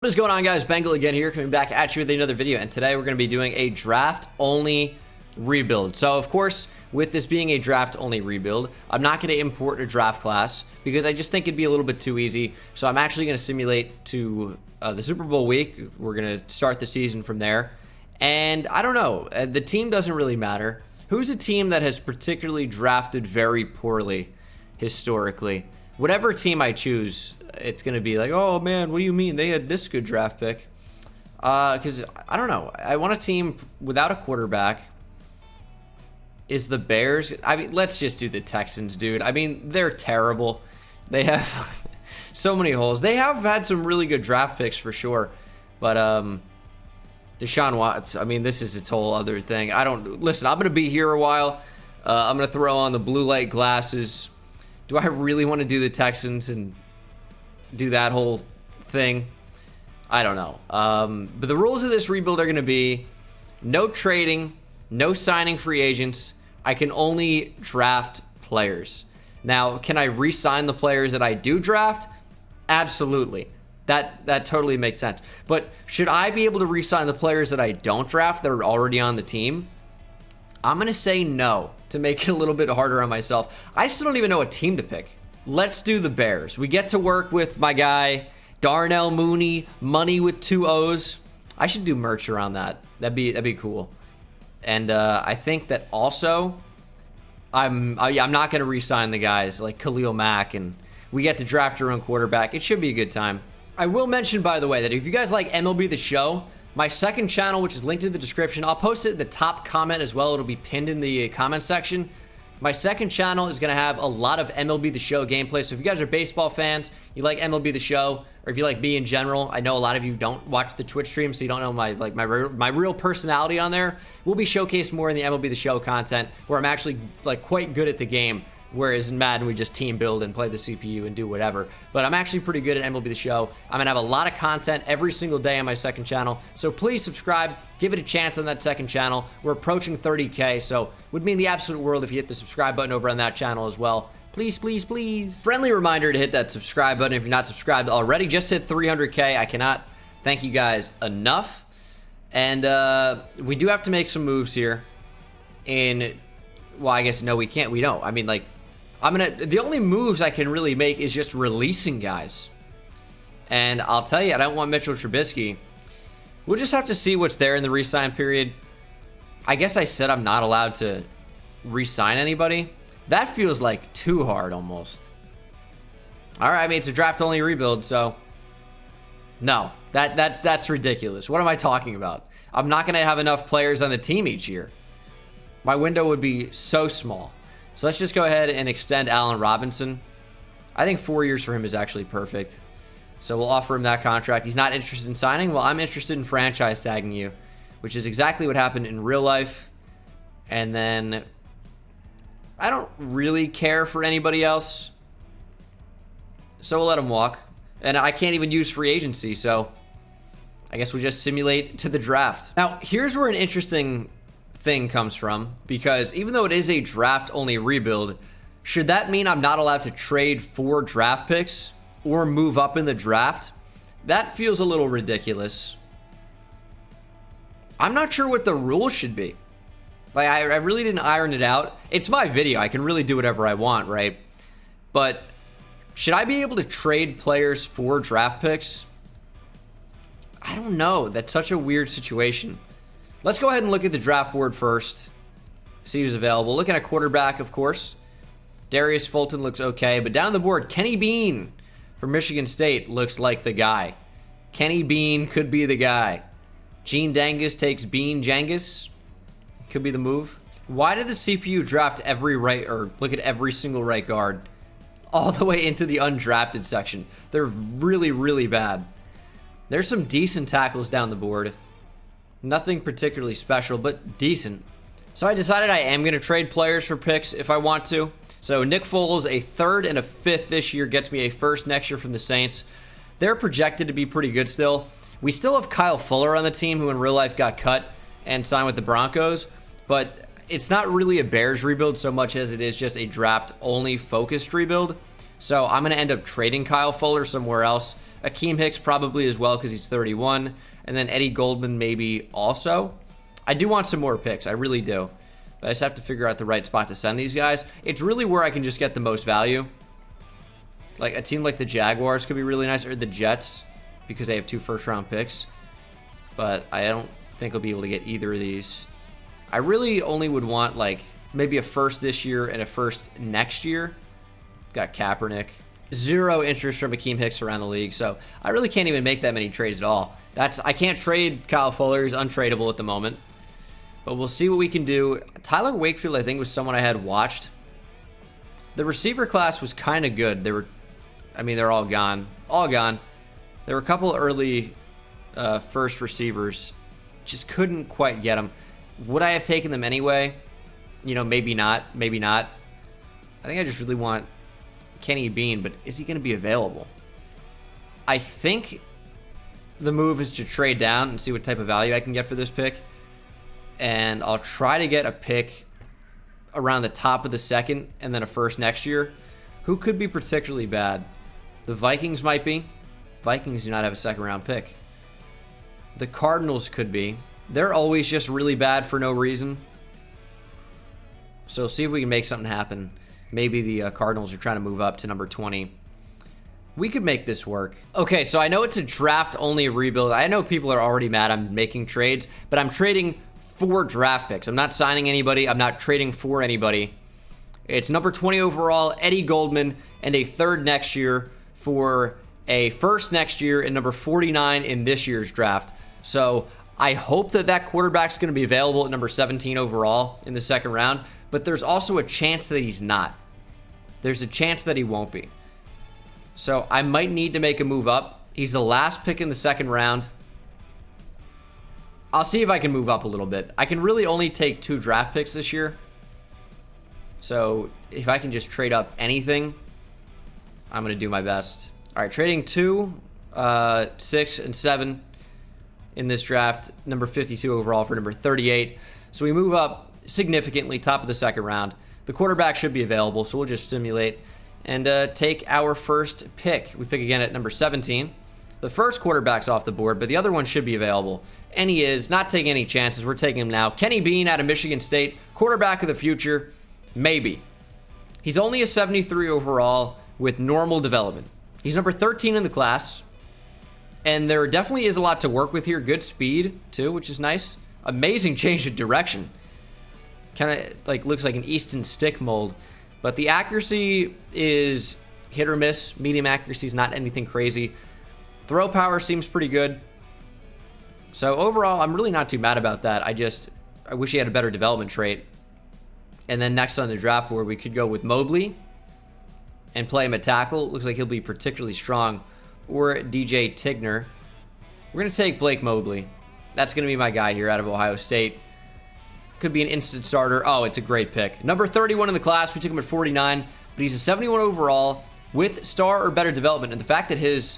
What is going on, guys? Bengal again here, coming back at you with another video, and today we're going to be doing a draft-only rebuild. So, of course, with this being a draft-only rebuild, I'm not going to import a draft class because I just think it'd be a little bit too easy. So I'm actually going to simulate to the Super Bowl week. We're going to start the season from there. And I don't know. The team doesn't really matter. Who's a team that has particularly drafted very poorly historically? Whatever team I choose, it's going to be like, oh, man, what do you mean? They had this good draft pick. Because, I don't know. I want a team without a quarterback. Is the Bears? I mean, let's just do the Texans, dude. I mean, they're terrible. They have so many holes. They have had some really good draft picks for sure. But, Deshaun Watts, I mean, this is its whole other thing. Listen, I'm going to be here a while. I'm going to throw on the blue light glasses. Do I really want to do the Texans and do that whole thing? I don't know. But the rules of this rebuild are going to be no trading, no signing free agents. I can only draft players. Now, can I re-sign the players that I do draft? Absolutely. That totally makes sense. But should I be able to re-sign the players that I don't draft that are already on the team? I'm going to say no to make it a little bit harder on myself. I still don't even know what team to pick. Let's do the Bears. We get to work with my guy, Darnell Mooney, money with 2 O's. I should do merch around that. That'd be cool. And I think that also I'm not going to re-sign the guys like Khalil Mack, and we get to draft our own quarterback. It should be a good time. I will mention, by the way, that if you guys like MLB The Show, my second channel, which is linked in the description, I'll post it in the top comment as well. It'll be pinned in the comment section. My second channel is going to have a lot of MLB The Show gameplay. So if you guys are baseball fans, you like MLB The Show, or if you like me in general, I know a lot of you don't watch the Twitch stream, so you don't know my real personality on there. We'll be showcased more in the MLB The Show content, where I'm actually quite good at the game. Whereas in Madden, we just team build and play the CPU and do whatever. But I'm actually pretty good at MLB The Show. I'm going to have a lot of content every single day on my second channel. So please subscribe. Give it a chance on that second channel. We're approaching 30K, so it would mean the absolute world if you hit the subscribe button over on that channel as well. Please, please, please. Friendly reminder to hit that subscribe button if you're not subscribed already. Just hit 300K. I cannot thank you guys enough. And we do have to make some moves here. Well, I guess no, we can't. We don't. I mean, the only moves I can really make is just releasing guys. And I'll tell you, I don't want Mitchell Trubisky. We'll just have to see what's there in the re-sign period. I guess I said I'm not allowed to re-sign anybody. That feels like too hard almost. All right, I mean, it's a draft-only rebuild, so no, that's ridiculous. What am I talking about? I'm not going to have enough players on the team each year. My window would be so small. So let's just go ahead and extend Allen Robinson. I think 4 years for him is actually perfect. So we'll offer him that contract. He's not interested in signing. Well, I'm interested in franchise tagging you, which is exactly what happened in real life. And then I don't really care for anybody else. So we'll let him walk. And I can't even use free agency, so I guess we'll just simulate to the draft. Now, here's where an interesting thing comes from, because even though it is a draft only rebuild, should that mean I'm not allowed to trade 4 draft picks or move up in the draft? That feels a little ridiculous. I'm not sure what the rules should be. I really didn't iron it out. It's my video. I can really do whatever I want, right? But should I be able to trade players for draft picks? I don't know. That's such a weird situation. Let's go ahead and look at the draft board first. See who's available. Looking at quarterback, of course. Darius Fulton looks okay. But down the board, Kenny Bean from Michigan State looks like the guy. Kenny Bean could be the guy. Gene Dangus takes Bean Jangus. Could be the move. Why did the CPU draft look at every single right guard all the way into the undrafted section? They're really, really bad. There's some decent tackles down the board. Nothing particularly special, but decent. So I decided I am going to trade players for picks if I want to. So Nick Foles, a 3rd and a 5th this year, gets me a 1st next year from the Saints. They're projected to be pretty good still. We still have Kyle Fuller on the team, who in real life got cut and signed with the Broncos. But it's not really a Bears rebuild so much as it is just a draft-only focused rebuild. So I'm going to end up trading Kyle Fuller somewhere else. Akeem Hicks probably as well because he's 31. And then Eddie Goldman maybe also. I do want some more picks. I really do. But I just have to figure out the right spot to send these guys. It's really where I can just get the most value. Like a team like the Jaguars could be really nice, or the Jets, because they have 2 first-round picks. But I don't think I'll be able to get either of these. I really only would want like maybe a first this year and a first next year. Got Kaepernick. 0 interest from Akeem Hicks around the league, so I really can't even make that many trades at all. I can't trade Kyle Fuller. He's untradeable at the moment. But we'll see what we can do. Tyler Wakefield, I think, was someone I had watched. The receiver class was kind of good. They're all gone. All gone. There were a couple early first receivers. Just couldn't quite get them. Would I have taken them anyway? You know, maybe not. Maybe not. I think I just really want Kenny Bean, but is he going to be available? I think the move is to trade down and see what type of value I can get for this pick. And I'll try to get a pick around the top of the second and then a first next year. Who could be particularly bad? The Vikings might be. Vikings do not have a second round pick. The Cardinals could be. They're always just really bad for no reason. So see if we can make something happen. Maybe the Cardinals are trying to move up to number 20. We could make this work. Okay, so I know it's a draft-only rebuild. I know people are already mad I'm making trades, but I'm trading 4 draft picks. I'm not signing anybody. I'm not trading for anybody. It's number 20 overall, Eddie Goldman, and a 3rd next year for a 1st next year and number 49 in this year's draft. So I hope that quarterback's going to be available at number 17 overall in the 2nd round, but there's also a chance that he's not. There's a chance that he won't be. So I might need to make a move up. He's the last pick in the 2nd round. I'll see if I can move up a little bit. I can really only take 2 draft picks this year. So if I can just trade up anything, I'm going to do my best. All right, trading 2, 6, and 7 in this draft. Number 52 overall for number 38. So we move up significantly, top of the 2nd round. The quarterback should be available, so we'll just simulate and take our first pick. We pick again at number 17. The first quarterback's off the board, but the other one should be available. And he is. Not taking any chances. We're taking him now. Kenny Bean out of Michigan State. Quarterback of the future. Maybe. He's only a 73 overall with normal development. He's number 13 in the class. And there definitely is a lot to work with here. Good speed, too, which is nice. Amazing change of direction. Kind of like looks like an Easton stick mold. But the accuracy is hit or miss. Medium accuracy is not anything crazy. Throw power seems pretty good. So overall, I'm really not too mad about that. I wish he had a better development trait. And then next on the draft board, we could go with Mobley and play him at tackle. Looks like he'll be particularly strong. Or DJ Tigner. We're going to take Blake Mobley. That's going to be my guy here out of Ohio State. Could be an instant starter. Oh, it's a great pick. Number 31 in the class. We took him at 49. But he's a 71 overall with star or better development. And the fact that his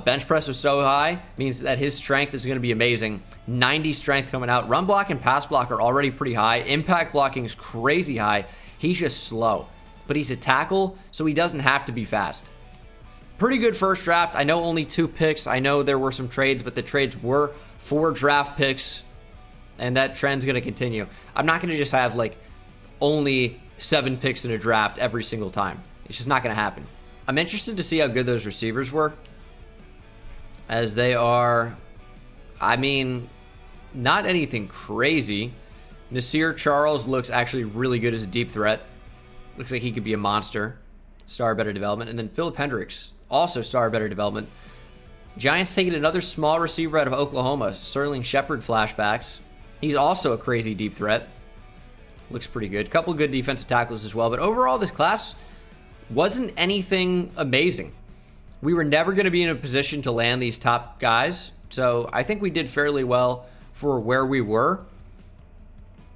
bench press was so high means that his strength is going to be amazing. 90 strength coming out. Run block and pass block are already pretty high. Impact blocking is crazy high. He's just slow. But he's a tackle, so he doesn't have to be fast. Pretty good first draft. I know only 2 picks. I know there were some trades, but the trades were 4 draft picks. And that trend's going to continue. I'm not going to just have like only 7 picks in a draft every single time. It's just not going to happen. I'm interested to see how good those receivers were. As they are, not anything crazy. Nasir Charles looks actually really good as a deep threat. Looks like he could be a monster. Star better development. And then Philip Hendricks, also star better development. Giants taking another small receiver out of Oklahoma. Sterling Shepard flashbacks. He's also a crazy deep threat. Looks pretty good. Couple good defensive tackles as well. But overall, this class wasn't anything amazing. We were never going to be in a position to land these top guys. So I think we did fairly well for where we were.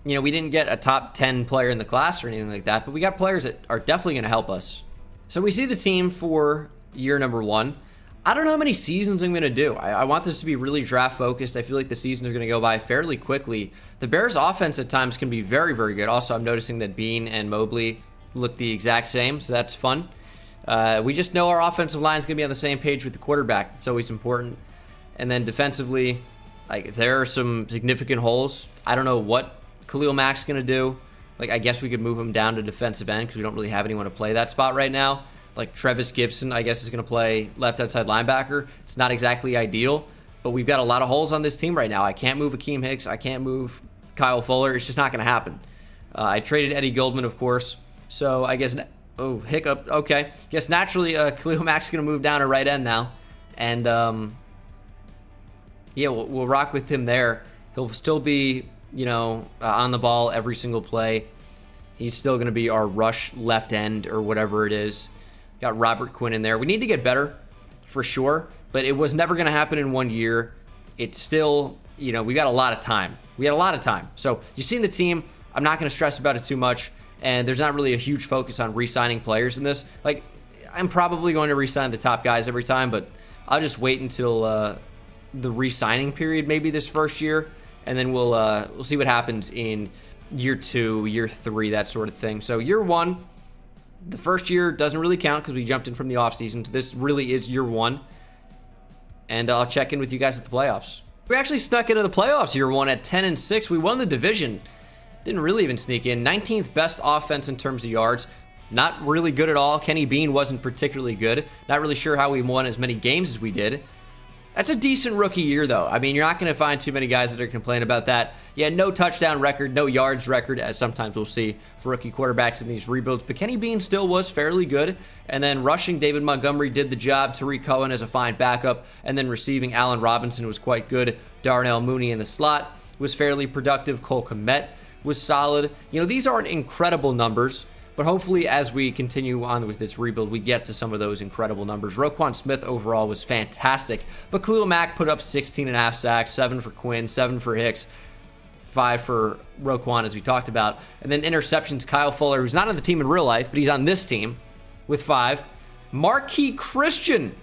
You know, we didn't get a top 10 player in the class or anything like that. But we got players that are definitely going to help us. So we see the team for year number 1. I don't know how many seasons I'm going to do. I want this to be really draft focused. I feel like the seasons are going to go by fairly quickly. The Bears offense at times can be very, very good. Also, I'm noticing that Bean and Mobley look the exact same, so that's fun. We just know our offensive line is going to be on the same page with the quarterback. It's always important. And then defensively, like, there are some significant holes. I don't know what Khalil Mack's going to do. Like, I guess we could move him down to defensive end because we don't really have anyone to play that spot right now. Like, Trevis Gibson, I guess, is going to play left outside linebacker. It's not exactly ideal, but we've got a lot of holes on this team right now. I can't move Akeem Hicks. I can't move Kyle Fuller. It's just not going to happen. I traded Eddie Goldman, of course. So I guess, oh, hiccup. Okay. Guess naturally, Khalil Mack's going to move down to right end now. And, yeah, we'll rock with him there. He'll still be, you know, on the ball every single play. He's still going to be our rush left end or whatever it is. Got Robert Quinn in there. We need to get better for sure, but it was never going to happen in 1 year. It's still, you know, we got a lot of time. We had a lot of time. So you've seen the team. I'm not going to stress about it too much, and there's not really a huge focus on re-signing players in this. Like, I'm probably going to re-sign the top guys every time, but I'll just wait until the re-signing period, maybe this first year, and then we'll see what happens in year 2, year 3, that sort of thing. So year 1, the first year doesn't really count because we jumped in from the offseason. So this really is year 1, and I'll check in with you guys at the playoffs. We actually snuck into the playoffs year 1 at 10-6. We won the division. Didn't really even sneak in. 19th best offense in terms of yards. Not really good at all. Kenny Bean wasn't particularly good. Not really sure how we won as many games as we did. That's a decent rookie year, though. I mean, you're not going to find too many guys that are complaining about that. Yeah, no touchdown record, no yards record, as sometimes we'll see for rookie quarterbacks in these rebuilds. But Kenny Bean still was fairly good. And then rushing, David Montgomery did the job. Tariq Cohen as a fine backup. And then receiving, Allen Robinson was quite good. Darnell Mooney in the slot was fairly productive. Cole Kmet was solid. You know, these aren't incredible numbers, but hopefully as we continue on with this rebuild, we get to some of those incredible numbers. Roquan Smith overall was fantastic, but Khalil Mack put up 16.5 sacks, 7 for Quinn, 7 for Hicks, 5 for Roquan, as we talked about. And then interceptions, Kyle Fuller, who's not on the team in real life, but he's on this team with 5. Marquis Christian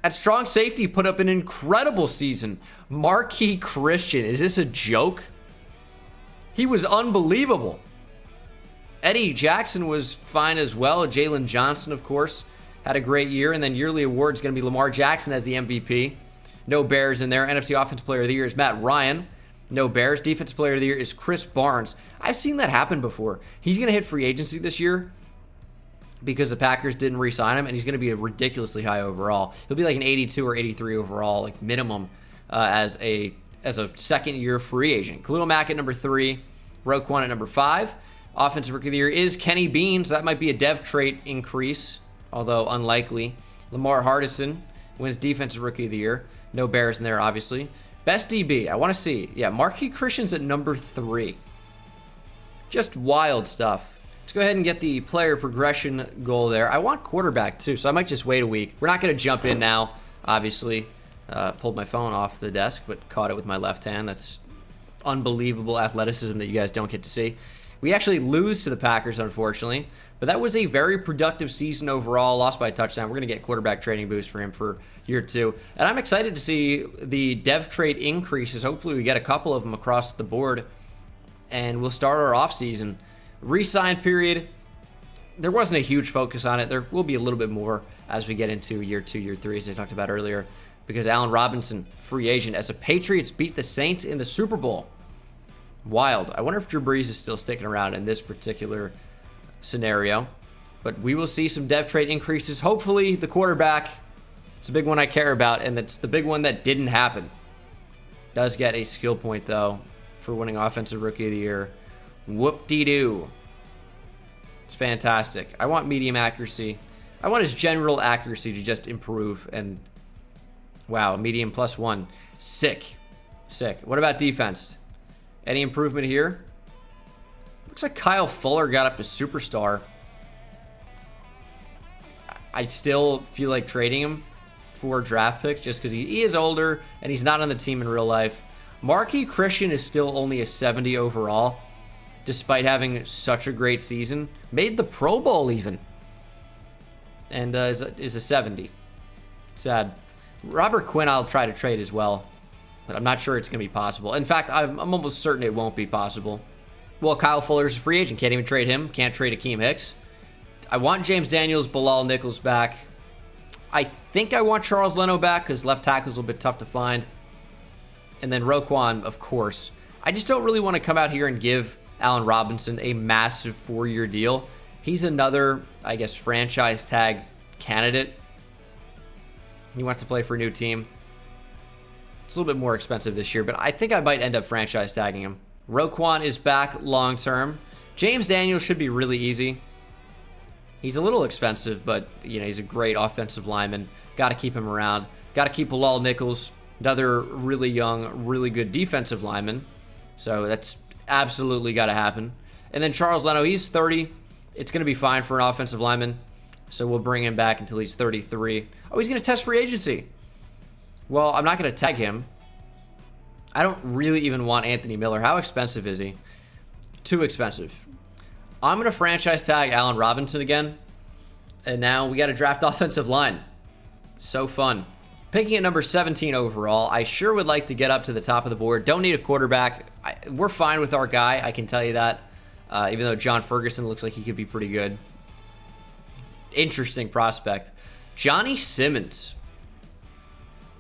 at strong safety put up an incredible season. Marquis Christian, is this a joke? He was unbelievable. Eddie Jackson was fine as well. Jalen Johnson, of course, had a great year. And then yearly award's going to be Lamar Jackson as the MVP. No Bears in there. NFC Offensive Player of the Year is Matt Ryan. No Bears. Defensive Player of the Year is Chris Barnes. I've seen that happen before. He's going to hit free agency this year because the Packers didn't re-sign him, and he's going to be a ridiculously high overall. He'll be like an 82 or 83 overall, like minimum, as a second-year free agent. Khalil Mack at number 3. Roquan at number 5. Offensive Rookie of the Year is Kenny Bean, so that might be a dev trait increase, although unlikely. Lamar Hardison wins Defensive Rookie of the Year. No Bears in there, obviously. Best DB, I want to see. Yeah, Marquis Christian's at number 3. Just wild stuff. Let's go ahead and get the player progression goal there. I want quarterback, too, so I might just wait a week. We're not going to jump in now, obviously. Pulled my phone off the desk, but caught it with my left hand. That's unbelievable athleticism that you guys don't get to see. We actually lose to the Packers, unfortunately, but that was a very productive season overall. Lost by a touchdown. We're going to get quarterback training boost for him for year 2. And I'm excited to see the dev trait increases. Hopefully we get a couple of them across the board, and we'll start our offseason. Re-sign period, there wasn't a huge focus on it. There will be a little bit more as we get into year 2, year 3, as I talked about earlier, because Allen Robinson, free agent, as the Patriots beat the Saints in the Super Bowl. Wild. I wonder if Drew Brees is still sticking around in this particular scenario. But we will see some dev trait increases. Hopefully the quarterback, it's a big one I care about, and it's the big one that didn't happen. Does get a skill point, though, for winning Offensive Rookie of the Year. Whoop-de-doo. It's fantastic. I want medium accuracy. I want his general accuracy to just improve. And, wow, medium +1. Sick. Sick. What about defense? Any improvement here? Looks like Kyle Fuller got up to superstar. I still feel like trading him for draft picks just because he is older and he's not on the team in real life. Marquis Christian is still only a 70 overall, despite having such a great season. Made the Pro Bowl even. And is a 70. Sad. Robert Quinn I'll try to trade as well, but I'm not sure it's going to be possible. In fact, I'm almost certain it won't be possible. Well, Kyle Fuller's a free agent. Can't even trade him. Can't trade Akeem Hicks. I want James Daniels, Bilal Nichols back. I think I want Charles Leno back because left tackle is a little bit tough to find. And then Roquan, of course. I just don't really want to come out here and give Allen Robinson a massive 4-year deal. He's another, I guess, franchise tag candidate. He wants to play for a new team. It's a little bit more expensive this year, but I think I might end up franchise tagging him. Roquan is back long term. James Daniels should be really easy. He's a little expensive, but you know, he's a great offensive lineman. Got to keep him around. Got to keep Bilal Nichols, another really young, really good defensive lineman. So that's absolutely got to happen. And then Charles Leno, he's 30. It's going to be fine for an offensive lineman. So we'll bring him back until he's 33. Oh, he's going to test free agency. Well, I'm not going to tag him. I don't really even want Anthony Miller. How expensive is he? Too expensive. I'm going to franchise tag Allen Robinson again. And now we got to draft offensive line. So fun. Picking at number 17 overall, I sure would like to get up to the top of the board. Don't need a quarterback. We're fine with our guy, I can tell you that. Even though John Ferguson looks like he could be pretty good. Interesting prospect. Johnny Simmons.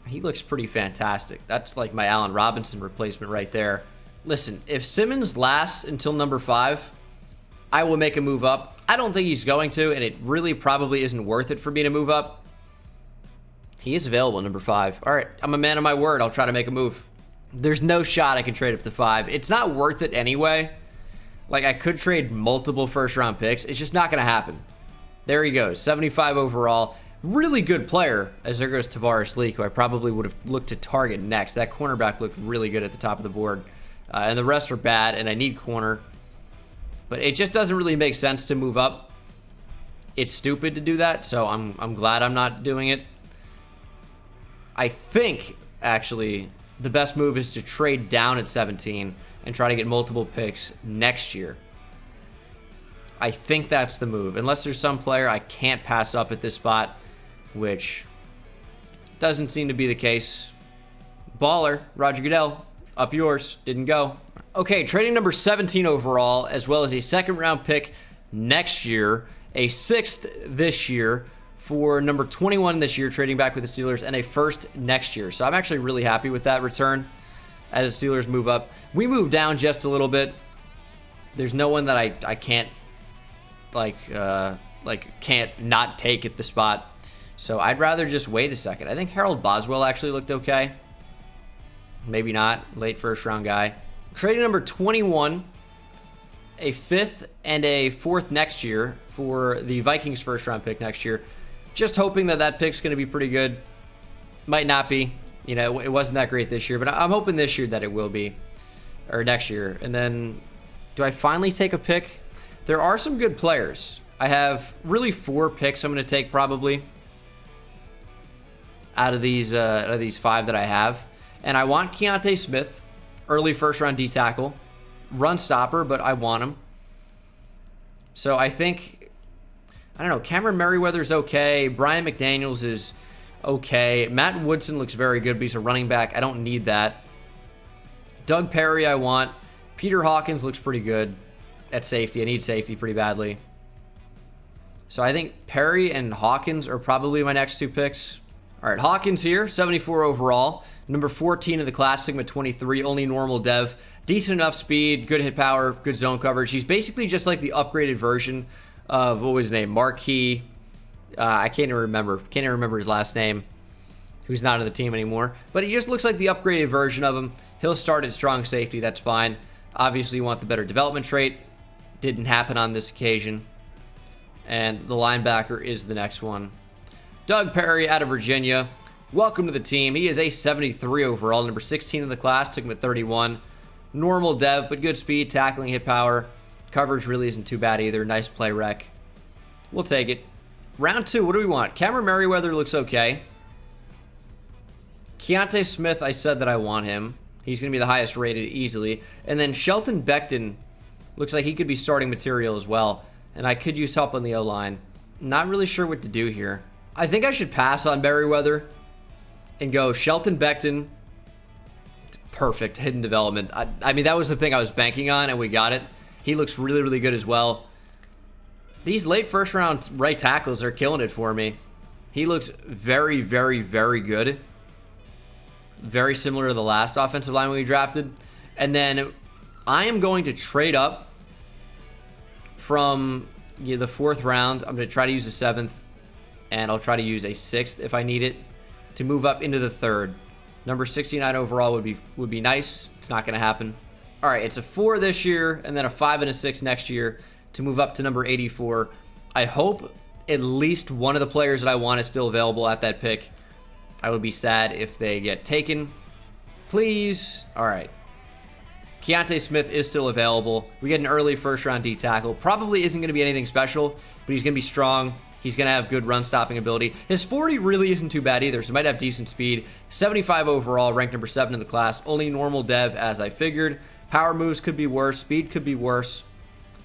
He looks pretty fantastic. That's like my Allen Robinson replacement right there. Listen, if Simmons lasts until number 5, I will make a move up. I don't think he's going to, and it really probably isn't worth it for me to move up. He is available at number 5. All right, I'm a man of my word. I'll try to make a move. There's no shot I can trade up to 5. It's not worth it anyway. Like, I could trade multiple first-round picks. It's just not going to happen. There he goes, 75 overall. Really good player, as there goes Tavares Leak, who I probably would have looked to target next. That cornerback looked really good at the top of the board. And the rest are bad, and I need corner. But it just doesn't really make sense to move up. It's stupid to do that, so I'm glad I'm not doing it. I think, actually, the best move is to trade down at 17 and try to get multiple picks next year. I think that's the move. Unless there's some player I can't pass up at this spot, which doesn't seem to be the case. Baller, Roger Goodell, up yours. Didn't go. Okay, trading number 17 overall, as well as a second-round pick next year, a 6th this year, for number 21 this year, trading back with the Steelers, and a 1st next year. So I'm actually really happy with that return as the Steelers move up. We move down just a little bit. There's no one that I can't can't not take at the spot. So I'd rather just wait a second. I think Harold Boswell actually looked okay. Maybe not. Late first-round guy. Trading number 21, a 5th and a 4th next year for the Vikings first-round pick next year. Just hoping that that pick's going to be pretty good. Might not be. You know, it wasn't that great this year, but I'm hoping this year that it will be. Or next year. And then, do I finally take a pick? There are some good players. I have really 4 picks I'm going to take probably out of these 5 that I have. And I want Keonta Smith, early first-round D tackle, run stopper, but I want him. So I think, I don't know, Cameron Merriweather's okay. Brian McDaniels is okay. Matt Woodson looks very good, but he's a running back. I don't need that. Doug Perry I want. Peter Hawkins looks pretty good at safety. I need safety pretty badly. So I think Perry and Hawkins are probably my next 2 picks. All right, Hawkins here, 74 overall. Number 14 in the class, Sigma 23, only normal dev. Decent enough speed, good hit power, good zone coverage. He's basically just like the upgraded version of, what was his name, Marquis. I can't even remember his last name, who's not on the team anymore. But he just looks like the upgraded version of him. He'll start at strong safety, that's fine. Obviously, you want the better development trait. Didn't happen on this occasion. And the linebacker is the next one. Doug Perry out of Virginia. Welcome to the team. He is a 73 overall, number 16 in the class. Took him at 31. Normal dev, but good speed, tackling, hit power. Coverage really isn't too bad either. Nice play rec. We'll take it. Round 2, what do we want? Cameron Merriweather looks okay. Keonta Smith, I said that I want him. He's going to be the highest rated easily. And then Shelton Becton looks like he could be starting material as well. And I could use help on the O-line. Not really sure what to do here. I think I should pass on Merriweather and go Shelton Becton. Perfect. Hidden development. I mean, that was the thing I was banking on, and we got it. He looks really, really good as well. These late first round right tackles are killing it for me. He looks very, very, very good. Very similar to the last offensive line we drafted. And then I am going to trade up from the 4th round. I'm going to try to use a 7th. And I'll try to use a 6th if I need it to move up into the 3rd. Number 69 overall would be nice. It's not going to happen. All right, it's a 4 this year and then a 5 and a 6 next year to move up to number 84. I hope at least one of the players that I want is still available at that pick. I would be sad if they get taken. Please. All right. Keonta Smith is still available. We get an early first-round D tackle. Probably isn't going to be anything special, but he's going to be strong. He's going to have good run-stopping ability. His 40 really isn't too bad either, so he might have decent speed. 75 overall, ranked number 7 in the class. Only normal dev, as I figured. Power moves could be worse. Speed could be worse.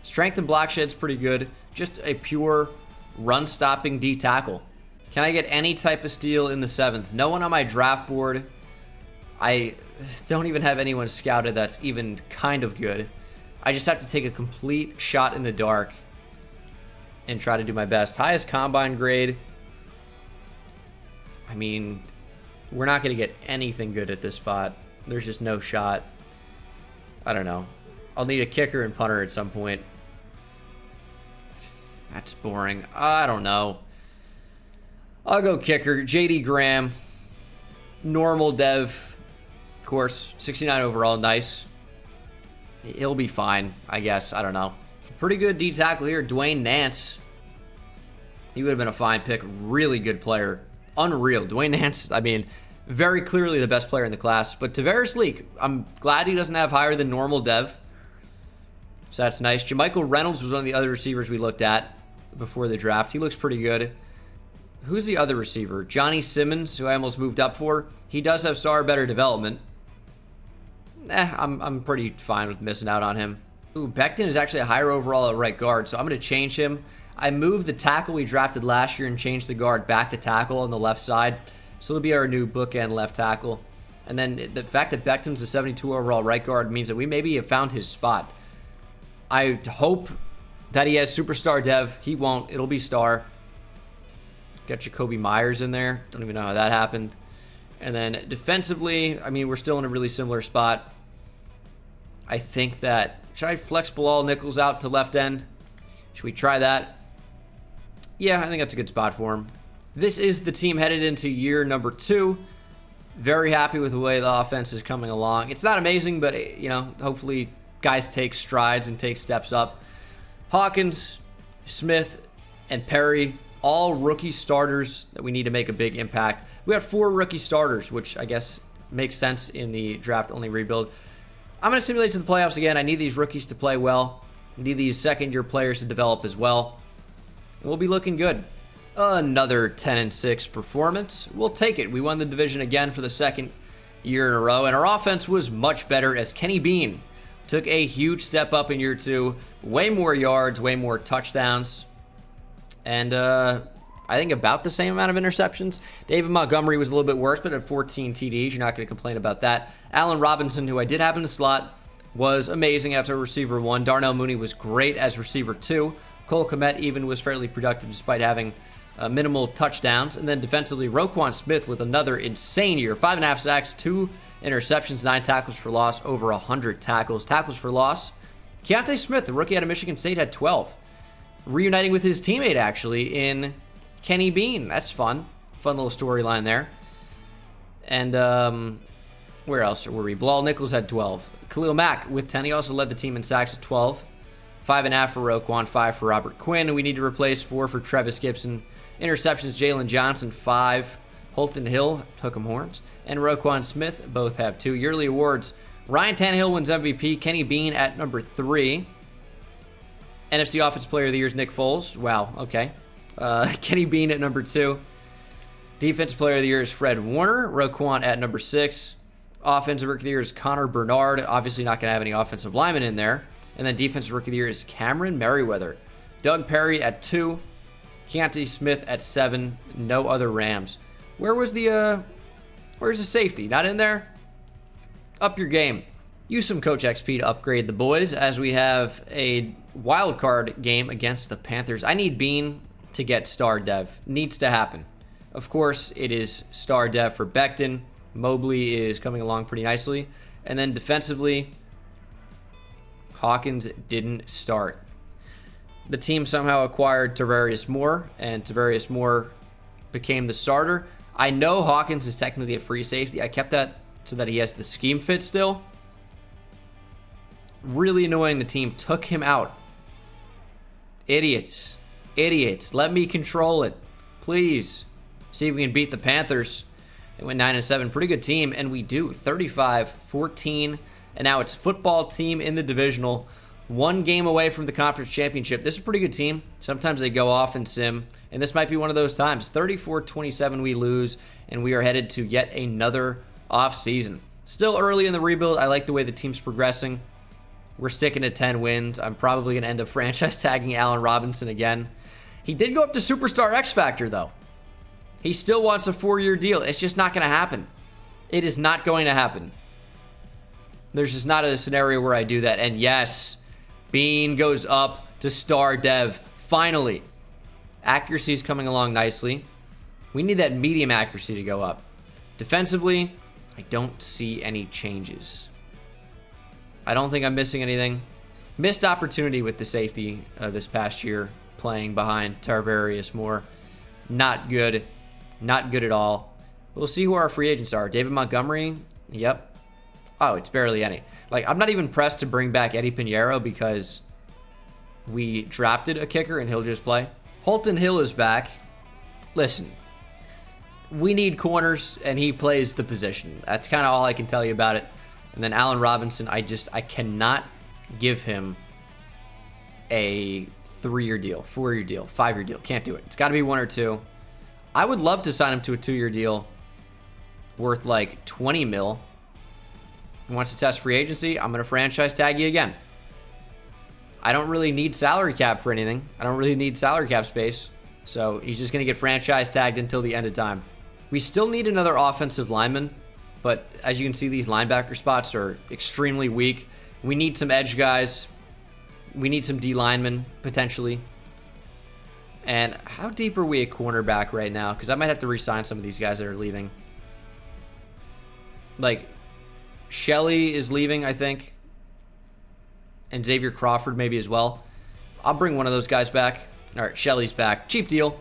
Strength and block shed's pretty good. Just a pure run-stopping D tackle. Can I get any type of steal in the 7th? No one on my draft board. I don't even have anyone scouted that's even kind of good. I just have to take a complete shot in the dark and try to do my best. Highest combine grade. I mean, we're not going to get anything good at this spot. There's just no shot. I don't know. I'll need a kicker and punter at some point. That's boring. I don't know. I'll go kicker. J.D. Graham. Normal dev. Of course. 69 overall. Nice. He'll be fine, I guess. I don't know. Pretty good D tackle here. Dwayne Nance. He would have been a fine pick. Really good player. Unreal. Dwayne Nance, I mean, very clearly the best player in the class. But Tavares Leak, I'm glad he doesn't have higher than normal dev. So that's nice. Jermichael Reynolds was one of the other receivers we looked at before the draft. He looks pretty good. Who's the other receiver? Johnny Simmons, who I almost moved up for. He does have better development. I'm pretty fine with missing out on him. Ooh, Becton is actually a higher overall at right guard, so I'm going to change him. I moved the tackle we drafted last year and changed the guard back to tackle on the left side. So it'll be our new bookend left tackle. And then the fact that Becton's a 72 overall right guard means that we maybe have found his spot. I hope that he has superstar dev. He won't. It'll be star. Got Jacoby Myers in there. Don't even know how that happened. And then defensively, I mean, we're still in a really similar spot. I think that... Should I flex Bilal Nichols out to left end? Should we try that? Yeah, I think that's a good spot for him. This is the team headed into year number 2. Very happy with the way the offense is coming along. It's not amazing, but, you know, hopefully guys take strides and take steps up. Hawkins, Smith, and Perry, all rookie starters that we need to make a big impact. We have 4 rookie starters, which I guess makes sense in the draft-only rebuild. I'm going to simulate to the playoffs again. I need these rookies to play well. I need these second-year players to develop as well. And we'll be looking good. Another 10-6 performance. We'll take it. We won the division again for the 2nd year in a row. And our offense was much better as Kenny Bean took a huge step up in year 2. Way more yards, way more touchdowns. And I think about the same amount of interceptions. David Montgomery was a little bit worse, but at 14 TDs, you're not going to complain about that. Allen Robinson, who I did have in the slot, was amazing as a receiver 1. Darnell Mooney was great as receiver 2. Cole Kmet even was fairly productive despite having minimal touchdowns. And then defensively, Roquan Smith with another insane year. 5.5 sacks, 2 interceptions, 9 tackles for loss, over 100 tackles. Tackles for loss. Keonta Smith, the rookie out of Michigan State, had 12. Reuniting with his teammate, actually, in Kenny Bean. That's fun. Fun little storyline there. And where else were we? Bilal Nichols had 12. Khalil Mack with 10. He also led the team in sacks at 12. 5.5 for Roquan, 5 for Robert Quinn. We need to replace 4 for Travis Gibson. Interceptions, Jalen Johnson, 5. Holton Hill, hook 'em horns. And Roquan Smith both have 2. Yearly awards. Ryan Tannehill wins MVP. Kenny Bean at number 3. NFC Offensive Player of the Year is Nick Foles. Wow, okay. Kenny Bean at number 2. Defensive Player of the Year is Fred Warner. Roquan at number 6. Offensive Rookie of the Year is Connor Bernard. Obviously not going to have any offensive linemen in there. And then Defensive Rookie of the Year is Cameron Merriweather. Doug Perry at 2. Keonta Smith at 7. No other Rams. Where's the safety? Not in there? Up your game. Use some Coach XP to upgrade the boys, as we have a wild card game against the Panthers. I need Bean to get star dev. Needs to happen. Of course, it is star dev for Becton. Mobley is coming along pretty nicely. And then defensively, Hawkins didn't start. The team somehow acquired Tavarius Moore, and Tavarius Moore became the starter. I know Hawkins is technically a free safety. I kept that so that he has the scheme fit still. Really annoying the team took him out. Idiots. Idiots. Let me control it. Please. See if we can beat the Panthers. They went 9-7. Pretty good team, and we do. 35-14. And now it's football team in the divisional. One game away from the conference championship. This is a pretty good team. Sometimes they go off in sim, and this might be one of those times. 34-27 we lose, and we are headed to yet another off season. Still early in the rebuild. I like the way the team's progressing. We're sticking to 10 wins. I'm probably going to end up franchise tagging Allen Robinson again. He did go up to Superstar X Factor, though. He still wants a 4-year deal. It's just not going to happen. It is not going to happen. There's just not a scenario where I do that. And yes, Bean goes up to star dev. Finally. Accuracy is coming along nicely. We need that medium accuracy to go up. Defensively, I don't see any changes. I don't think I'm missing anything. Missed opportunity with the safety this past year, playing behind Tarvarius Moore. Not good. Not good at all. We'll see who our free agents are. David Montgomery. Yep. Oh, it's barely any. Like, I'm not even pressed to bring back Eddie Pinheiro because we drafted a kicker and he'll just play. Holton Hill is back. Listen, we need corners and he plays the position. That's kind of all I can tell you about it. And then Allen Robinson, I cannot give him a 3-year deal, 4-year deal, 5-year deal. Can't do it. It's got to be 1 or 2. I would love to sign him to a 2-year deal worth like 20 mil. He wants to test free agency. I'm going to franchise tag you again. I don't really need salary cap for anything. I don't really need salary cap space. So he's just going to get franchise tagged until the end of time. We still need another offensive lineman. But as you can see, these linebacker spots are extremely weak. We need some edge guys. We need some D linemen, potentially. And how deep are we at cornerback right now? Because I might have to re-sign some of these guys that are leaving. Like, Shelley is leaving, I think. And Xavier Crawford maybe as well. I'll bring one of those guys back. All right, Shelley's back. Cheap deal.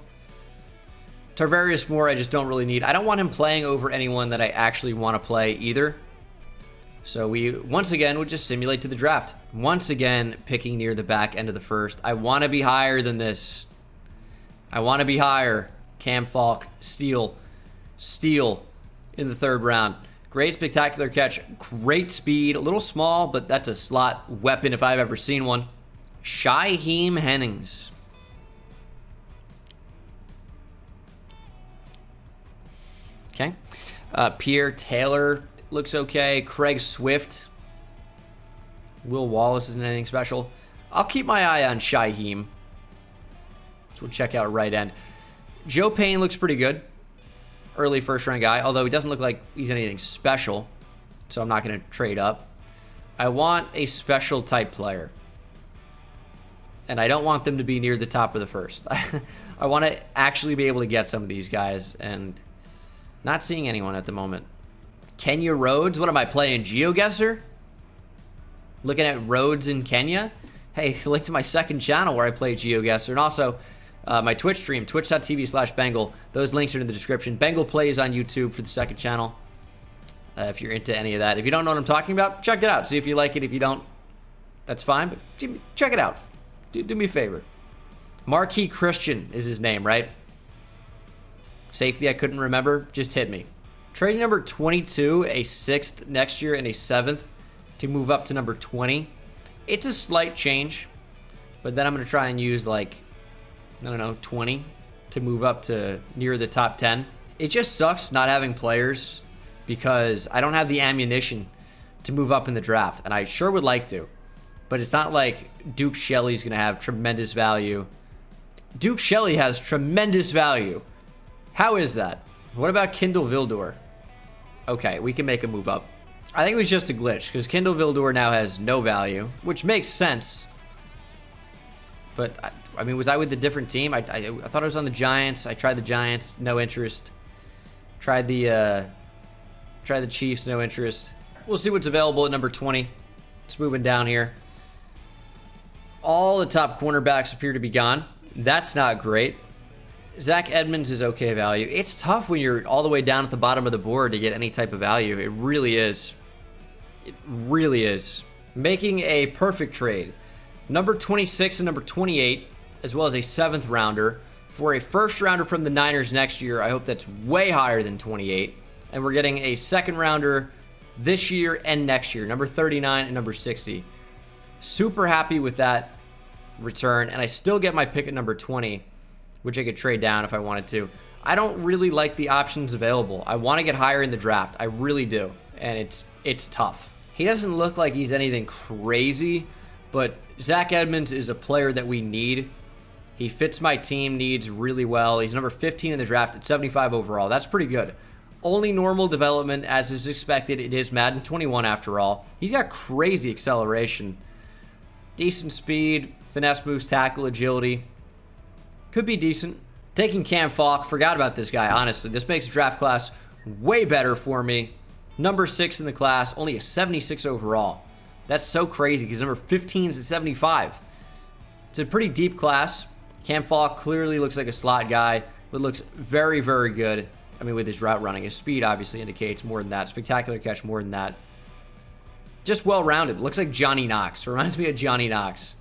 Tarvarius Moore, I just don't really need. I don't want him playing over anyone that I actually want to play either. So we, once again, would just simulate to the draft. Once again, picking near the back end of the first. I want to be higher than this. I want to be higher. Cam Falk, steal in the 3rd round. Great spectacular catch. Great speed. A little small, but that's a slot weapon if I've ever seen one. Shyheim Hennings. Okay. Pierre Taylor looks okay. Craig Swift. Will Wallace isn't anything special. I'll keep my eye on Shyheim. So we'll check out right end. Joe Payne looks pretty good. Early 1st round guy, although he doesn't look like he's anything special. So I'm not going to trade up. I want a special type player. And I don't want them to be near the top of the first. I want to actually be able to get some of these guys, and not seeing anyone at the moment. Kenya Rhodes? What am I playing? GeoGuessr? Looking at Rhodes in Kenya? Hey, link to my 2nd channel where I play GeoGuessr. And also my Twitch stream, twitch.tv/Bengal. Those links are in the description. Bengal Plays on YouTube for the 2nd channel. If you're into any of that. If you don't know what I'm talking about, check it out. See if you like it. If you don't, that's fine. But check it out. Do me a favor. Marquis Christian is his name, right? Safety I couldn't remember. Just hit me. Trade number 22, a 6th next year and a 7th to move up to number 20. It's a slight change, but then I'm going to try and use like, I don't know, 20 to move up to near the top 10. It just sucks not having players because I don't have the ammunition to move up in the draft, and I sure would like to, but it's not like Duke Shelley's going to have tremendous value. Duke Shelley has tremendous value. How is that? What about Kindle Vildor? Okay, we can make a move up. I think it was just a glitch because Kindle Vildor now has no value, which makes sense. But, I mean, was I with a different team? I thought I was on the Giants. I tried the Giants, no interest. Tried the Chiefs, no interest. We'll see what's available at number 20. It's moving down here. All the top cornerbacks appear to be gone. That's not great. Zach Edmonds is okay value. It's tough when you're all the way down at the bottom of the board to get any type of value. It really is. It really is. Making a perfect trade. Number 26 and number 28, as well as a 7th rounder for a 1st rounder from the Niners next year. I hope that's way higher than 28. And we're getting a 2nd rounder this year and next year, number 39 and number 60. Super happy with that return, and I still get my pick at number 20, which I could trade down if I wanted to. I don't really like the options available. I want to get higher in the draft. I really do, and it's tough. He doesn't look like he's anything crazy, but Zach Edmonds is a player that we need. He fits my team needs really well. He's number 15 in the draft at 75 overall. That's pretty good. Only normal development, as is expected. It is Madden 21 after all. He's got crazy acceleration. Decent speed, finesse moves, tackle, agility. Could be decent. Taking Cam Falk, forgot about this guy, honestly. This makes the draft class way better for me. Number 6 in the class, only a 76 overall. That's so crazy because number 15 is a 75. It's a pretty deep class. Cam Falk clearly looks like a slot guy, but looks very, very good. I mean, with his route running. His speed obviously indicates more than that. Spectacular catch, more than that. Just well-rounded. Looks like Johnny Knox. Reminds me of Johnny Knox.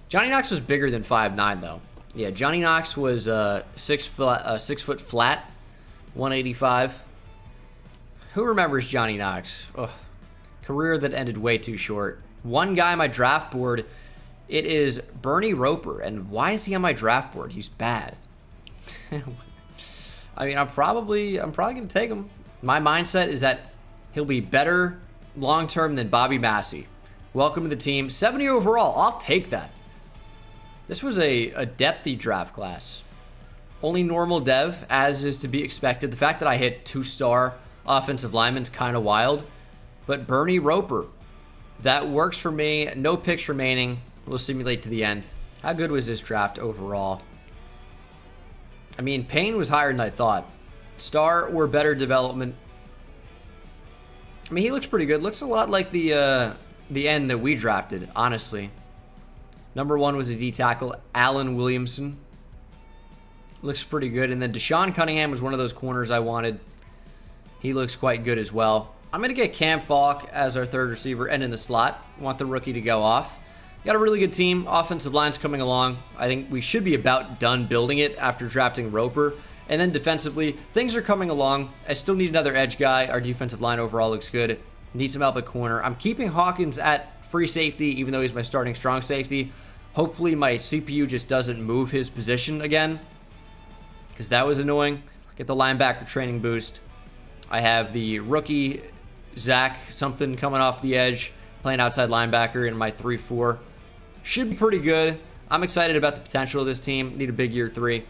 Johnny Knox was bigger than 5'9", though. Yeah, Johnny Knox was 6 foot flat, 185. Who remembers Johnny Knox? Ugh. Career that ended way too short. One guy on my draft board, it is Bernie Roper. And why is he on my draft board? He's bad. I mean, I'm probably going to take him. My mindset is that he'll be better long-term than Bobby Massey. Welcome to the team. 70 overall. I'll take that. This was a depthy draft class. Only normal dev, as is to be expected. The fact that I hit 2-star offensive lineman's kind of wild. But Bernie Roper, that works for me. No picks remaining. We'll simulate to the end. How good was this draft overall? I mean, Payne was higher than I thought. Star or better development. I mean, he looks pretty good. Looks a lot like the end that we drafted, honestly. Number 1 was a D-tackle, Allen Williamson. Looks pretty good. And then Deshaun Cunningham was one of those corners I wanted. He looks quite good as well. I'm going to get Cam Falk as our 3rd receiver and in the slot. Want the rookie to go off. Got a really good team. Offensive line's coming along. I think we should be about done building it after drafting Roper. And then defensively, things are coming along. I still need another edge guy. Our defensive line overall looks good. Need some help at corner. I'm keeping Hawkins at free safety, even though he's my starting strong safety. Hopefully my CPU just doesn't move his position again, because that was annoying. Get the linebacker training boost. I have the rookie Zach something coming off the edge, playing outside linebacker in my 3-4. Should be pretty good. I'm excited about the potential of this team. Need a big year 3.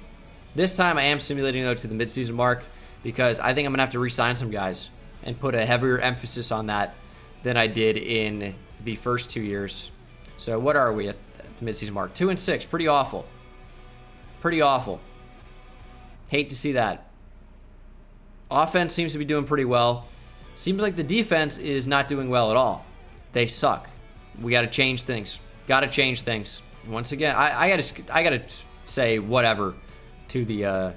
This time I am simulating, though, to the midseason mark, because I think I'm going to have to re-sign some guys and put a heavier emphasis on that than I did in the first 2 years. So what are we at the midseason mark? 2-6. Pretty awful. Pretty awful. Hate to see that. Offense seems to be doing pretty well. Seems like the defense is not doing well at all. They suck. We got to change things. Got to change things. Once again, I gotta say whatever to the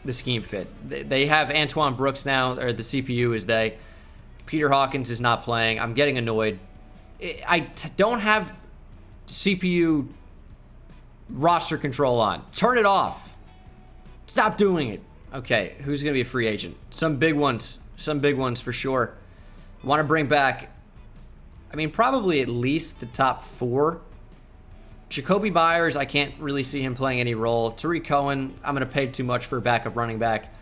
scheme fit. They have Antoine Brooks now, or the CPU is they. Peter Hawkins is not playing. I'm getting annoyed. I don't have CPU roster control on. Turn it off. Stop doing it. Okay, who's going to be a free agent? Some big ones. Some big ones for sure. Want to bring back, I mean, probably at least the top 4. Jacoby Myers, I can't really see him playing any role. Tariq Cohen, I'm going to pay too much for a backup running back.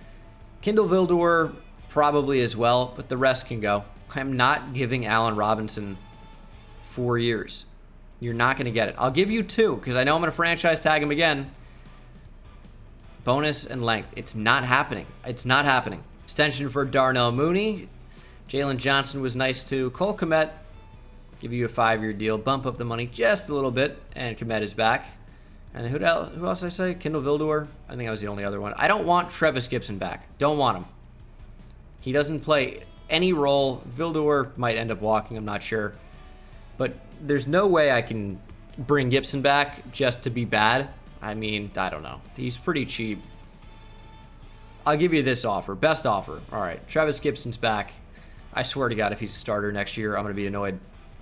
Kindle Vildor, probably as well, but the rest can go. I'm not giving Allen Robinson 4 years. You're not going to get it. I'll give you 2, because I know I'm going to franchise tag him again. Bonus and length. It's not happening. It's not happening. Extension for Darnell Mooney. Jalen Johnson was nice too. Cole Kmet, give you a 5-year deal. Bump up the money just a little bit, and Kmet is back. And who else did I say? Kendall Vildor? I think that was the only other one. I don't want Trevis Gibson back. Don't want him. He doesn't play any role. Vildor might end up walking, I'm not sure. But there's no way I can bring Gibson back just to be bad. I mean, I don't know. He's pretty cheap. I'll give you this offer. Best offer. All right. Travis Gibson's back. I swear to God, if he's a starter next year, I'm going to be annoyed.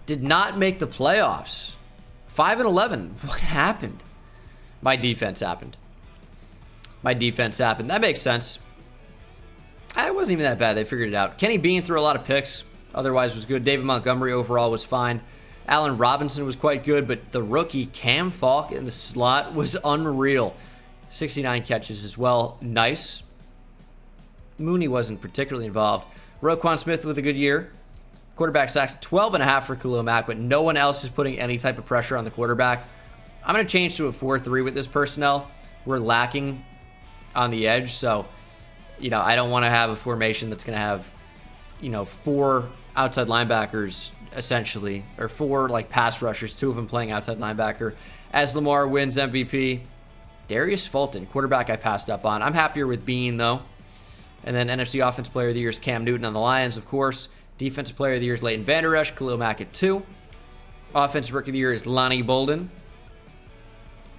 Did not make the playoffs. 5-11. What happened? My defense happened. My defense happened. That makes sense. It wasn't even that bad. They figured it out. Kenny Bean threw a lot of picks. Otherwise was good. David Montgomery overall was fine. Allen Robinson was quite good, but the rookie Cam Falk in the slot was unreal. 69 catches as well. Nice. Mooney wasn't particularly involved. Roquan Smith with a good year. Quarterback sacks 12.5 for Khalil Mack, but no one else is putting any type of pressure on the quarterback. I'm going to change to a 4-3 with this personnel. We're lacking on the edge, so, I don't want to have a formation that's going to have, 4 outside linebackers, essentially, or 4, pass rushers, 2 of them playing outside linebacker, as Lamar wins MVP. Darius Fulton, quarterback I passed up on. I'm happier with Bean, though. And then NFC Offensive Player of the Year is Cam Newton on the Lions, of course. Defensive Player of the Year is Leighton Vander Esch, Khalil Mack at 2. Offensive Rookie of the Year is Lonnie Bolden.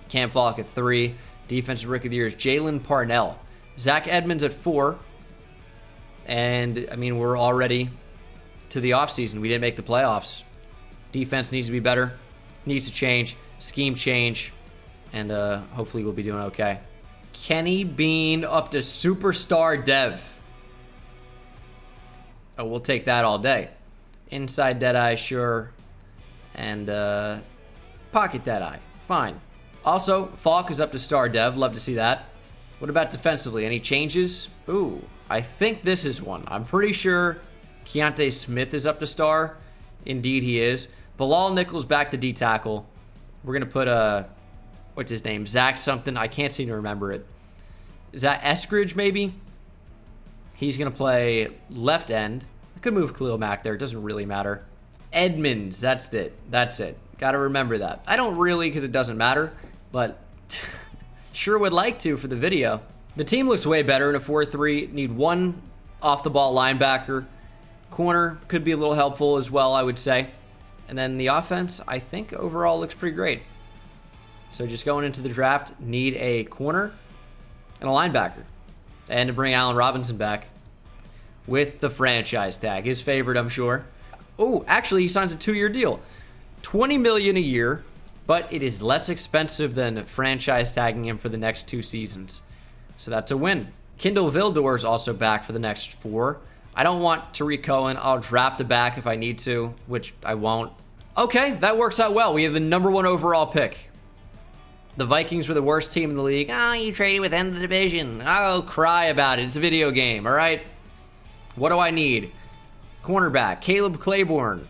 Cam Falk at 3. Defensive Rookie of the Year is Jalen Parnell. Zach Edmonds at 4. And, we're already to the offseason. We didn't make the playoffs. Defense needs to be better. Needs to change. Scheme change. And hopefully we'll be doing okay. Kenny Bean up to Superstar Dev. Oh, we'll take that all day. Inside Deadeye, sure. And Pocket Deadeye. Fine. Also, Falk is up to Star Dev. Love to see that. What about defensively? Any changes? Ooh, I think this is one. I'm pretty sure Keonta Smith is up to Star. Indeed, he is. Bilal Nichols back to D-tackle. We're going to put what's his name? Zach something. I can't seem to remember it. Is that Eskridge, maybe? He's going to play left end. I could move Khalil Mack there. It doesn't really matter. Edmonds. That's it. That's it. Got to remember that. I don't really because it doesn't matter, but sure would like to for the video. The team looks way better in a 4-3. Need one off-the-ball linebacker. Corner could be a little helpful as well, I would say. And then the offense, I think overall looks pretty great. So just going into the draft, need a corner and a linebacker. And to bring Allen Robinson back with the franchise tag. His favorite, I'm sure. Oh, actually, he signs a 2-year deal. $20 million a year, but it is less expensive than franchise tagging him for the next 2 seasons. So that's a win. Kendall Vildor is also back for the next 4. I don't want Tariq Cohen. I'll draft a back if I need to, which I won't. Okay, that works out well. We have the #1 overall pick. The Vikings were the worst team in the league. Oh, you traded within the division. I'll cry about it. It's a video game, all right? What do I need? Cornerback, Caleb Claiborne.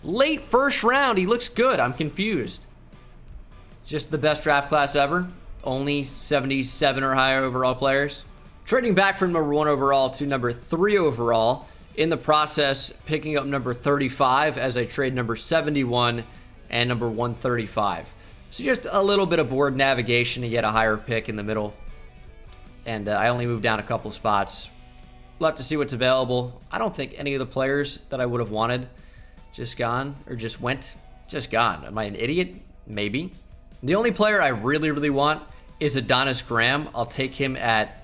Late first round. He looks good. I'm confused. It's just the best draft class ever. Only 77 or higher overall players. Trading back from #1 overall to #3 overall. In the process, picking up number 35 as I trade number 71 and number 135. So just a little bit of board navigation to get a higher pick in the middle. And I only moved down a couple spots. We'll have to see what's available. I don't think any of the players that I would have wanted just gone or just went. Just gone. Am I an idiot? Maybe. The only player I really, really want is Adonis Graham. I'll take him at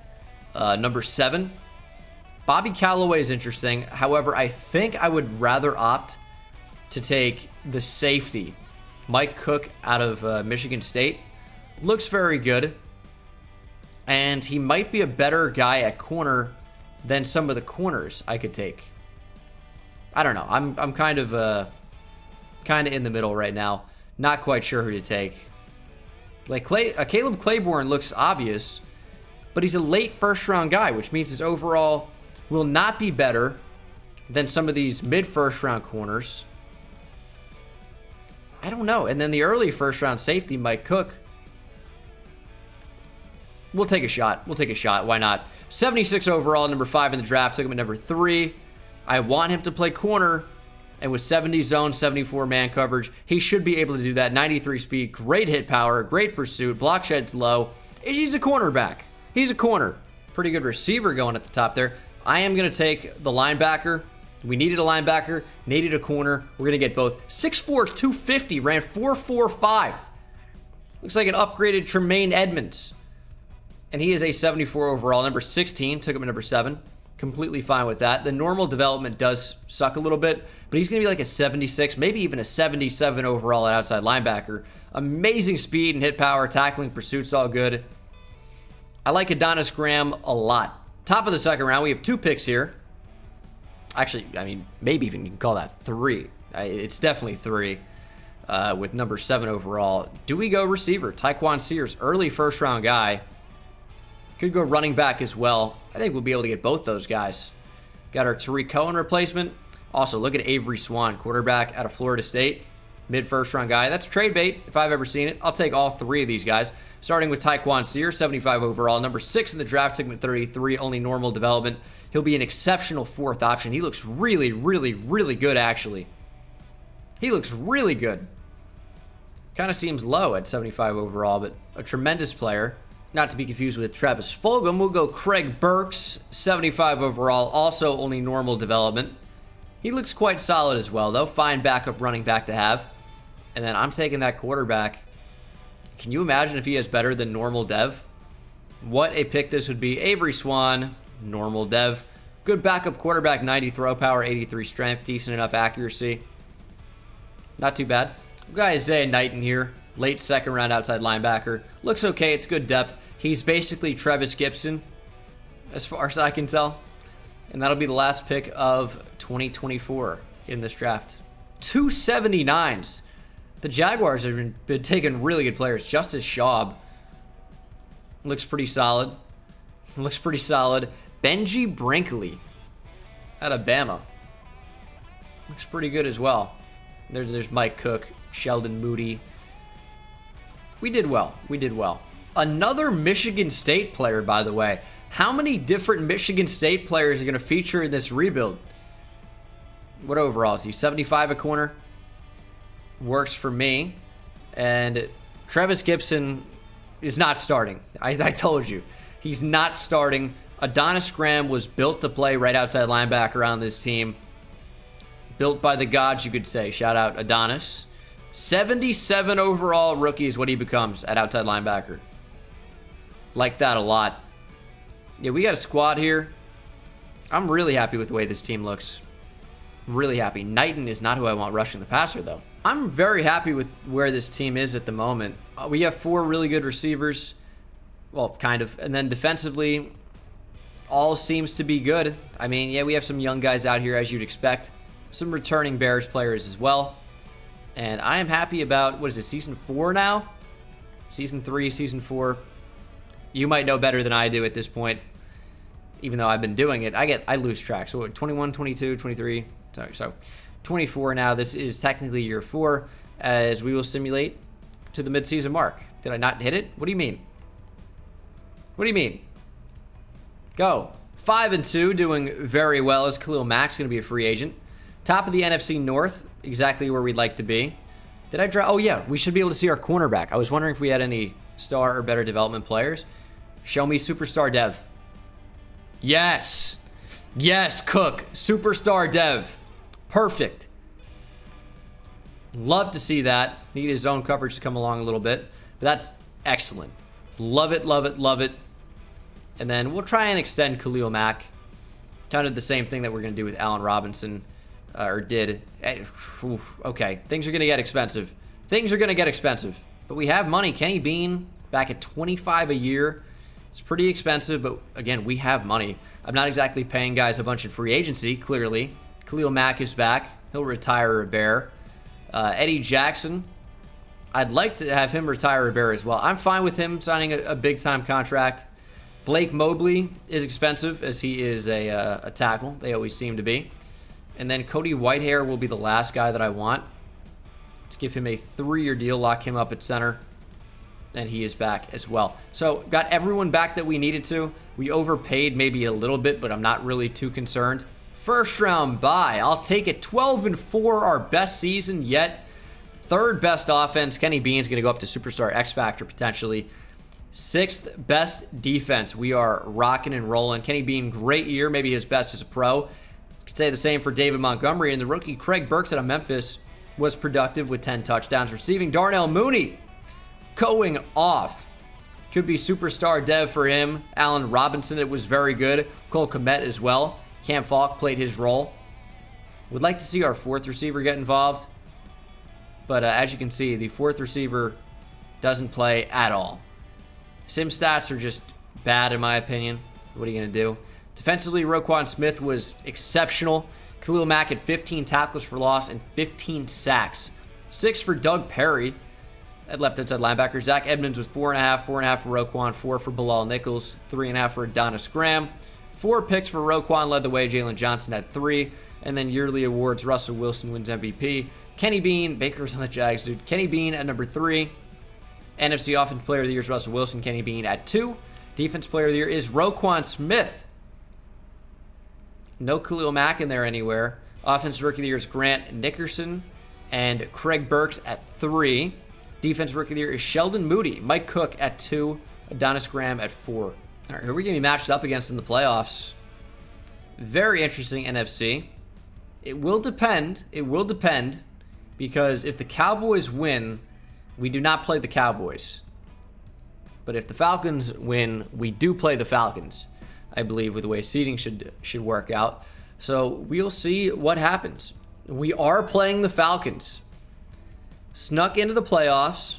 number 7. Bobby Callaway is interesting. However, I think I would rather opt to take the safety. Mike Cook out of Michigan State. Looks very good. And he might be a better guy at corner than some of the corners I could take. I don't know. I'm kind of in the middle right now. Not quite sure who to take. Caleb Claiborne looks obvious, but he's a late first-round guy, which means his overall will not be better than some of these mid-first-round corners. I don't know. And then the early first-round safety, Mike Cook. We'll take a shot. Why not? 76 overall, number 5 in the draft. Took him at number 3. I want him to play corner. And with 70 zone, 74 man coverage, he should be able to do that. 93 speed, great hit power, great pursuit, block shed's low. He's a cornerback. He's a corner. Pretty good receiver going at the top there. I am going to take the linebacker. We needed a linebacker, needed a corner. We're going to get both. 6'4", 250, ran 4.45. Looks like an upgraded Tremaine Edmonds. And he is a 74 overall. Number 16, took him at number 7. Completely fine with that. The normal development does suck a little bit, but he's going to be like a 76, maybe even a 77 overall at outside linebacker. Amazing speed and hit power, tackling, pursuit's all good. I like Adonis Graham a lot. Top of the second round, we have 2 picks here. Actually, I mean, maybe even you can call that 3. It's definitely 3 with number 7 overall. Do we go receiver? Tyquan Sears, early first-round guy. Could go running back as well. I think we'll be able to get both those guys. Got our Tariq Cohen replacement. Also, look at Avery Swan, quarterback out of Florida State. Mid-first round guy. That's trade bait if I've ever seen it. I'll take all 3 of these guys. Starting with Tyquan Sears, 75 overall. Number 6 in the draft, took him at 33, only normal development. He'll be an exceptional 4th option. He looks really, really, really good, actually. He looks really good. Kind of seems low at 75 overall, but a tremendous player. Not to be confused with Travis Fulgham. We'll go Craig Burks, 75 overall, also only normal development. He looks quite solid as well, though. Fine backup running back to have. And then I'm taking that quarterback. Can you imagine if he has better than normal dev? What a pick this would be. Avery Swan, normal dev. Good backup quarterback, 90 throw power, 83 strength, decent enough accuracy. Not too bad. We've got Isaiah Knight in here. Late second round outside linebacker. Looks okay. It's good depth. He's basically Trevis Gibson, as far as I can tell. And that'll be the last pick of 2024 in this draft. 279s. The Jaguars have been taking really good players. Justice Schaub looks pretty solid. Looks pretty solid. Benji Brinkley out of Bama. Looks pretty good as well. There's Mike Cook, Sheldon Moody. We did well. We did well. Another Michigan State player, by the way. How many different Michigan State players are going to feature in this rebuild? What overall is he? 75 a corner? Works for me. And Trevis Gibson is not starting. I told you. He's not starting. Adonis Graham was built to play right outside linebacker on this team. Built by the gods, you could say. Shout out Adonis. 77 overall rookie is what he becomes at outside linebacker. Like that a lot. Yeah, we got a squad here. I'm really happy with the way this team looks. Really happy. Knighton is not who I want rushing the passer, though. I'm very happy with where this team is at the moment. We have 4 really good receivers. Well, kind of. And then defensively, all seems to be good. I mean, yeah, we have some young guys out here, as you'd expect. Some returning Bears players as well. And I am happy about, what is it, season 4 now? Season 3, season 4. You might know better than I do at this point, even though I've been doing it. I lose track. So 21, 22, 23, so 24 now. This is technically year 4, as we will simulate to the midseason mark. Did I not hit it? What do you mean? What do you mean? Go. 5-2, doing very well, as Khalil Mack's going to be a free agent. Top of the NFC North, exactly where we'd like to be. Did I draw? Oh, yeah, we should be able to see our cornerback. I was wondering if we had any star or better development players. Show me superstar dev. Yes. Yes, Cook. Superstar dev. Perfect. Love to see that. Need his own coverage to come along a little bit. But that's excellent. Love it, love it, love it. And then we'll try and extend Khalil Mack. Kind of the same thing that we're going to do with Allen Robinson. Or did. Okay, things are going to get expensive. Things are going to get expensive. But we have money. Kenny Bean back at $25 a year. It's pretty expensive, but again, we have money. I'm not exactly paying guys a bunch in free agency, clearly. Khalil Mack is back. He'll retire a Bear. Eddie Jackson, I'd like to have him retire a Bear as well. I'm fine with him signing a big-time contract. Blake Mobley is expensive, as he is a tackle. They always seem to be. And then Cody Whitehair will be the last guy that I want. Let's give him a 3-year deal, lock him up at center. And he is back as well. So, got everyone back that we needed to. We overpaid maybe a little bit, but I'm not really too concerned. First round bye. I'll take it. 12-4, our best season yet. Third best offense. Kenny Bean's going to go up to Superstar X Factor potentially. Sixth best defense. We are rocking and rolling. Kenny Bean, great year. Maybe his best as a pro. Could say the same for David Montgomery. And the rookie Craig Burks out of Memphis was productive with 10 touchdowns. Receiving Darnell Mooney going off. Could be superstar dev for him. Allen Robinson, it was very good. Cole Kmet as well. Cam Falk played his role. Would like to see our fourth receiver get involved. But as you can see, the fourth receiver doesn't play at all. Sim stats are just bad in my opinion. What are you going to do? Defensively, Roquan Smith was exceptional. Khalil Mack had 15 tackles for loss and 15 sacks. 6 for Doug Perry at left inside linebacker. Zach Edmonds was 4.5. 4.5 for Roquan. 4 for Bilal Nichols. 3.5 for Adonis Graham. 4 picks for Roquan led the way. Jalen Johnson had 3. And then yearly awards, Russell Wilson wins MVP. Kenny Bean, Baker's on the Jags, dude. Kenny Bean at number 3. NFC Offensive Player of the Year is Russell Wilson. Kenny Bean at 2. Defense Player of the Year is Roquan Smith. No Khalil Mack in there anywhere. Offensive Rookie of the Year is Grant Nickerson and Craig Burks at 3. Defense Rookie of the Year is Sheldon Moody. Mike Cook at 2. Adonis Graham at 4. All right, who are we going to be matched up against in the playoffs? Very interesting NFC. It will depend. It will depend because if the Cowboys win, we do not play the Cowboys. But if the Falcons win, we do play the Falcons. I believe with the way seeding should work out. So we'll see what happens. We are playing the Falcons. Snuck into the playoffs,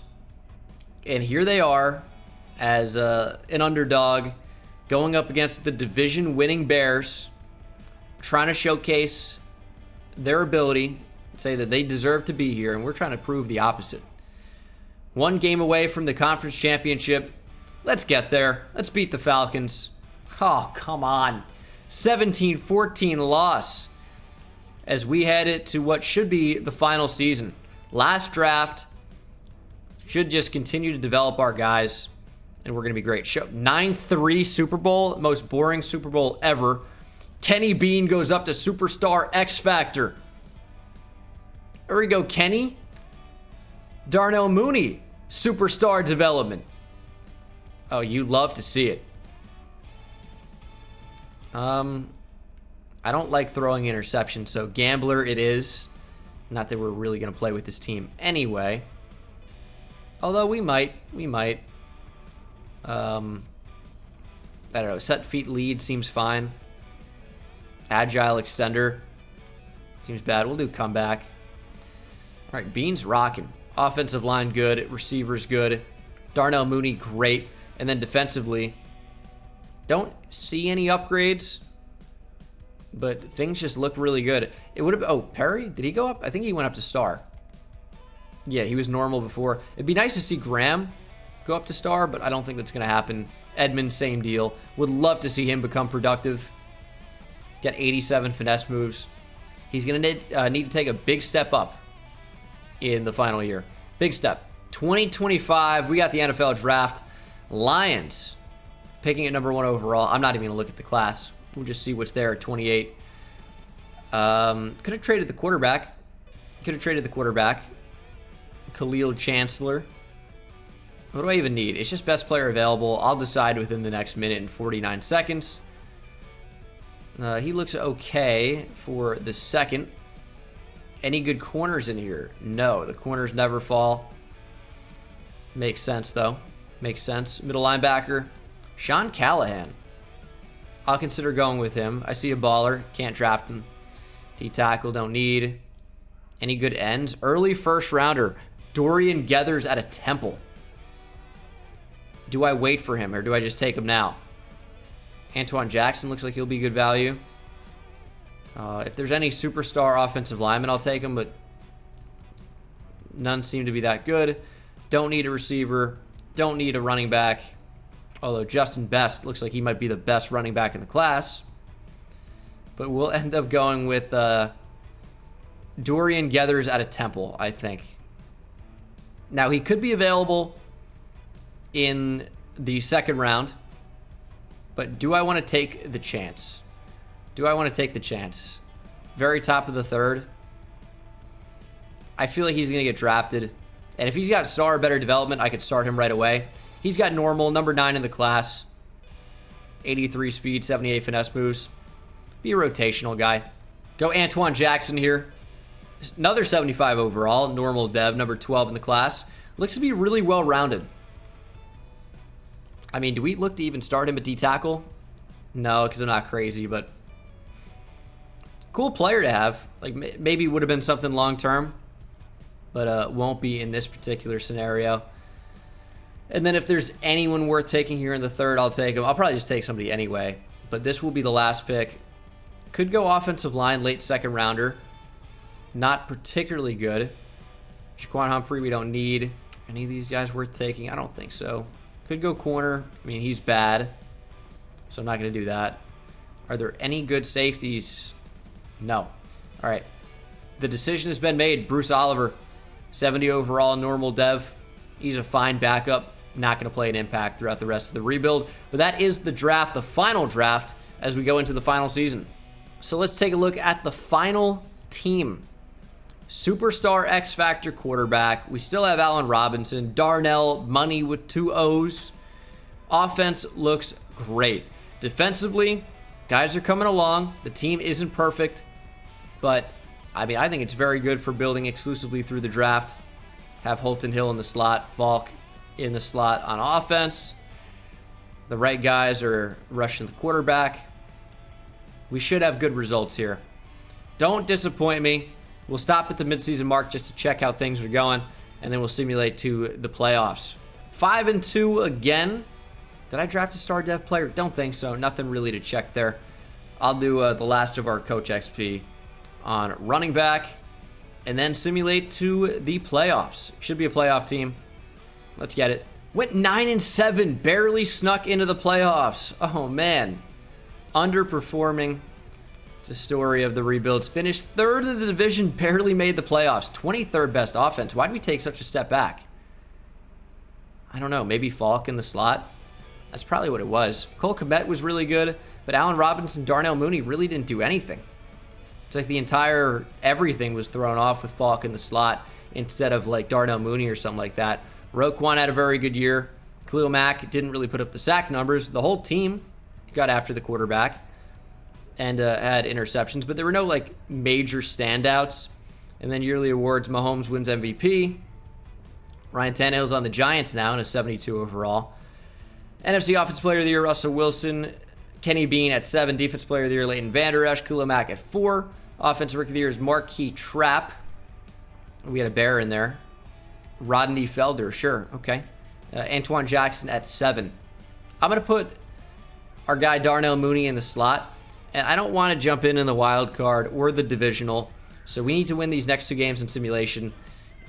and here they are as an underdog going up against the division-winning Bears, trying to showcase their ability, say that they deserve to be here, and we're trying to prove the opposite. One game away from the conference championship. Let's get there. Let's beat the Falcons. Oh, come on. 17-14 loss as we head it to what should be the final season. Last draft. Should just continue to develop our guys, and we're going to be great. 9-3 Super Bowl, most boring Super Bowl ever. Kenny Bean goes up to Superstar X Factor. There we go, Kenny. Darnell Mooney, Superstar Development. Oh, you love to see it. I don't like throwing interceptions, so gambler it is. Not that we're really going to play with this team anyway. Although we might. I don't know. Set feet lead seems fine. Agile extender seems bad. We'll do comeback. All right, Bean's rocking. Offensive line good. Receivers good. Darnell Mooney great. And then defensively, don't see any upgrades, but things just look really good. It would have. Oh, Perry, did he go up? I think he went up to star. Yeah, he was normal before. It'd be nice to see Graham go up to star, but I don't think that's going to happen. Edmonds, same deal. Would love to see him become productive. Get 87 finesse moves. He's going to need to take a big step up in the final year. Big step. 2025, we got the NFL draft. Lions picking at number 1 overall. I'm not even going to look at the class. We'll just see what's there at 28. Could have traded the quarterback. Khalil Chancellor. What do I even need? It's just best player available. I'll decide within the next minute and 49 seconds. He looks okay for the second. Any good corners in here? No, the corners never fall. Makes sense, though. Makes sense. Middle linebacker, Sean Callahan. I'll consider going with him. I see a baller. Can't draft him. D-tackle, don't need. Any good ends? Early first rounder, Dorian Geathers out of Temple. Do I wait for him or do I just take him now? Antoine Jackson looks like he'll be good value. If there's any superstar offensive linemen, I'll take him, but none seem to be that good. Don't need a receiver. Don't need a running back. Although Justin Best looks like he might be the best running back in the class. But we'll end up going with Dorian Geathers out of Temple, I think. Now, he could be available in the second round. But do I want to take the chance? Do I want to take the chance? Very top of the third. I feel like he's going to get drafted. And if he's got star or better development, I could start him right away. He's got normal, number 9 in the class. 83 speed, 78 finesse moves. Be a rotational guy. Go Antoine Jackson here. Another 75 overall, normal dev, number 12 in the class. Looks to be really well-rounded. I mean, do we look to even start him at D-tackle? No, because I'm not crazy, but cool player to have. Like, maybe would have been something long-term, but won't be in this particular scenario. And then if there's anyone worth taking here in the third, I'll take him. I'll probably just take somebody anyway, but this will be the last pick. Could go offensive line, late second rounder. Not particularly good. Shaquan Humphrey, we don't need. Any of these guys worth taking? I don't think so. Could go corner. I mean, he's bad, so I'm not going to do that. Are there any good safeties? No. All right. The decision has been made. Bruce Oliver, 70 overall, normal dev. He's a fine backup. Not going to play an impact throughout the rest of the rebuild. But that is the draft, the final draft, as we go into the final season. So let's take a look at the final team. Superstar X Factor quarterback. We still have Allen Robinson. Darnell, money with 2 O's. Offense looks great. Defensively, guys are coming along. The team isn't perfect, but I mean, I think it's very good for building exclusively through the draft. Have Holton Hill in the slot, Falk in the slot on offense. The right guys are rushing the quarterback. We should have good results here. Don't disappoint me. We'll stop at the midseason mark just to check how things are going, and then we'll simulate to the playoffs. 5-2 again. Did I draft a star dev player? Don't think so. Nothing really to check there. I'll do the last of our Coach XP on running back, and then simulate to the playoffs. Should be a playoff team. Let's get it. Went 9-7, barely snuck into the playoffs. Oh, man. Underperforming. It's a story of the rebuilds. Finished third in the division, barely made the playoffs. 23rd best offense. Why did we take such a step back? I don't know. Maybe Falk in the slot? That's probably what it was. Cole Kmet was really good, but Allen Robinson, Darnell Mooney really didn't do anything. It's like the entire everything was thrown off with Falk in the slot instead of like Darnell Mooney or something like that. Roquan had a very good year. Khalil Mack didn't really put up the sack numbers. The whole team got after the quarterback and had interceptions, but there were no like major standouts. And then yearly awards, Mahomes wins MVP. Ryan Tannehill's on the Giants now in a 72 overall. NFC Offensive Player of the Year, Russell Wilson. Kenny Bean at 7. Defensive Player of the Year, Leighton Vander Esch. Khalil Mack at 4. Offensive Rookie of the Year is Marquis Trapp. We had a bear in there. Rodney Felder, sure, okay. Antoine Jackson at 7. I'm going to put our guy Darnell Mooney in the slot. And I don't want to jump in the wild card or the divisional. So we need to win these next 2 games in simulation.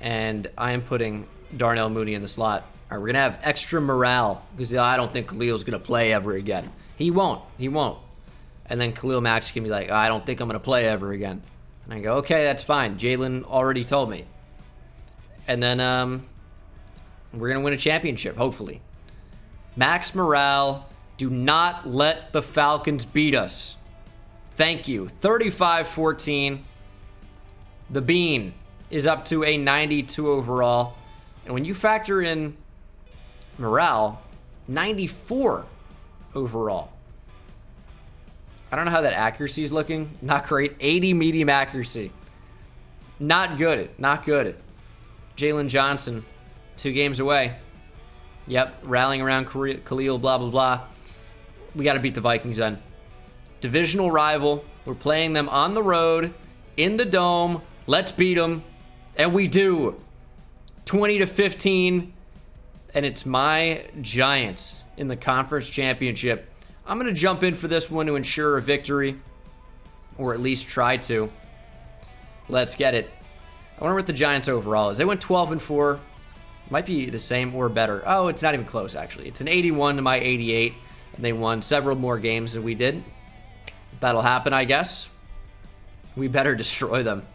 And I am putting Darnell Mooney in the slot. All right, we're going to have extra morale because I don't think Khalil's going to play ever again. He won't. He won't. And then Khalil Mack's going to be like, I don't think I'm going to play ever again. And I go, okay, that's fine. Jalen already told me. And then we're going to win a championship, hopefully. Max morale. Do not let the Falcons beat us. Thank you. 35-14. The Bean is up to a 92 overall. And when you factor in morale, 94 overall. I don't know how that accuracy is looking. Not great. 80 medium accuracy. Not good. Not good. Jalen Johnson, 2 games away. Yep, rallying around Khalil, blah, blah, blah. We got to beat the Vikings then. Divisional rival. We're playing them on the road, in the dome. Let's beat them. And we do. 20-15. And it's my Giants in the conference championship. I'm going to jump in for this one to ensure a victory. Or at least try to. Let's get it. I wonder what the Giants overall is. They went 12-4. Might be the same or better. Oh, it's not even close, actually. It's an 81 to my 88. And they won several more games than we did. That'll happen, I guess. We better destroy them.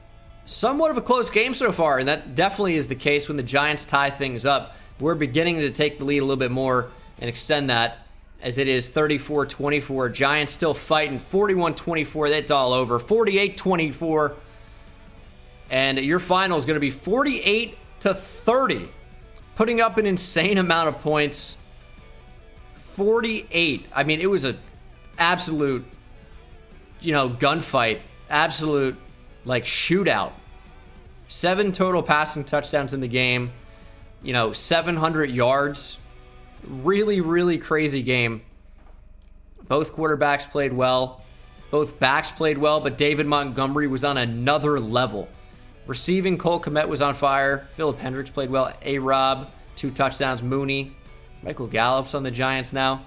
Somewhat of a close game so far, and that definitely is the case when the Giants tie things up. We're beginning to take the lead a little bit more and extend that. as it is 34-24. Giants still fighting. 41-24. That's all over. 48-24. And your final is going to be 48-30. Putting up an insane amount of points. 48. I mean, it was an absolute, gunfight. Absolute, shootout. 7 total passing touchdowns in the game. 700 yards. Really, really crazy game. Both quarterbacks played well. Both backs played well, but David Montgomery was on another level. Receiving, Cole Kmet was on fire. Philip Hendricks played well. A-Rob, 2 touchdowns. Mooney. Michael Gallup's on the Giants now.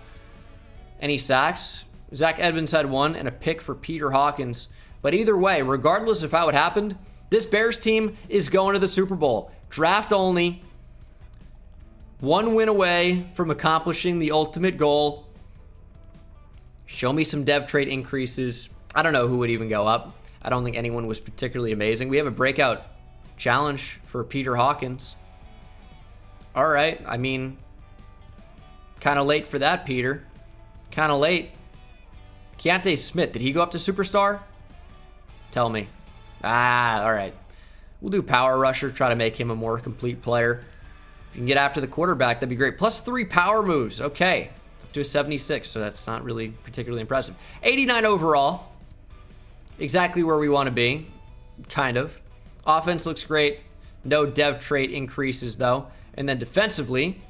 Any sacks? Zach Edmonds had 1 and a pick for Peter Hawkins. But either way, regardless of how it happened, this Bears team is going to the Super Bowl. Draft only. 1 win away from accomplishing the ultimate goal. Show me some dev trait increases. I don't know who would even go up. I don't think anyone was particularly amazing. We have a breakout challenge for Peter Hawkins. All right. I mean, kind of late for that, Peter. Kind of late. Keonta Smith, did he go up to superstar? Tell me. All right. We'll do power rusher, try to make him a more complete player. If you can get after the quarterback, that'd be great. Plus 3 power moves. Okay. Up to a 76, so that's not really particularly impressive. 89 overall. Exactly where we want to be. Kind of. Offense looks great. No dev trait increases, though. And then defensively,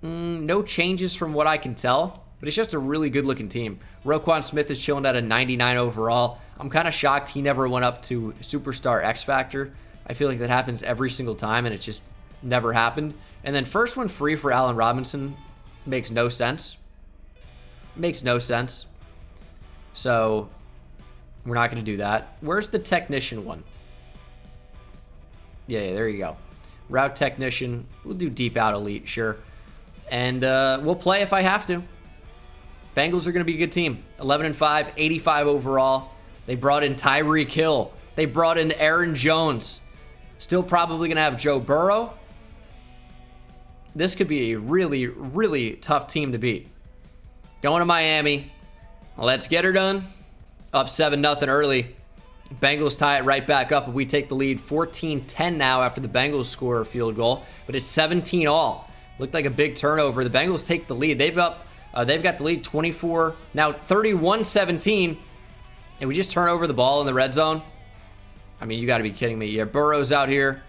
no changes from what I can tell. But it's just a really good-looking team. Roquan Smith is chilling at a 99 overall. I'm kind of shocked he never went up to Superstar X Factor. I feel like that happens every single time, and it just never happened. And then first one free for Allen Robinson makes no sense. Makes no sense. So we're not going to do that. Where's the technician one? Yeah, there you go. Route technician. We'll do deep out elite, sure. And we'll play if I have to. Bengals are going to be a good team. 11-5, 85 overall. They brought in Tyreek Hill. They brought in Aaron Jones. Still probably going to have Joe Burrow. This could be a really, really tough team to beat. Going to Miami. Let's get her done. Up 7-0 early. Bengals tie it right back up, and we take the lead 14-10 now after the Bengals score a field goal. But it's 17 all. Looked like a big turnover. The Bengals take the lead. They've got the lead 24, now 31-17. And we just turn over the ball in the red zone. I mean, you got to be kidding me. Yeah, Burrow's out here.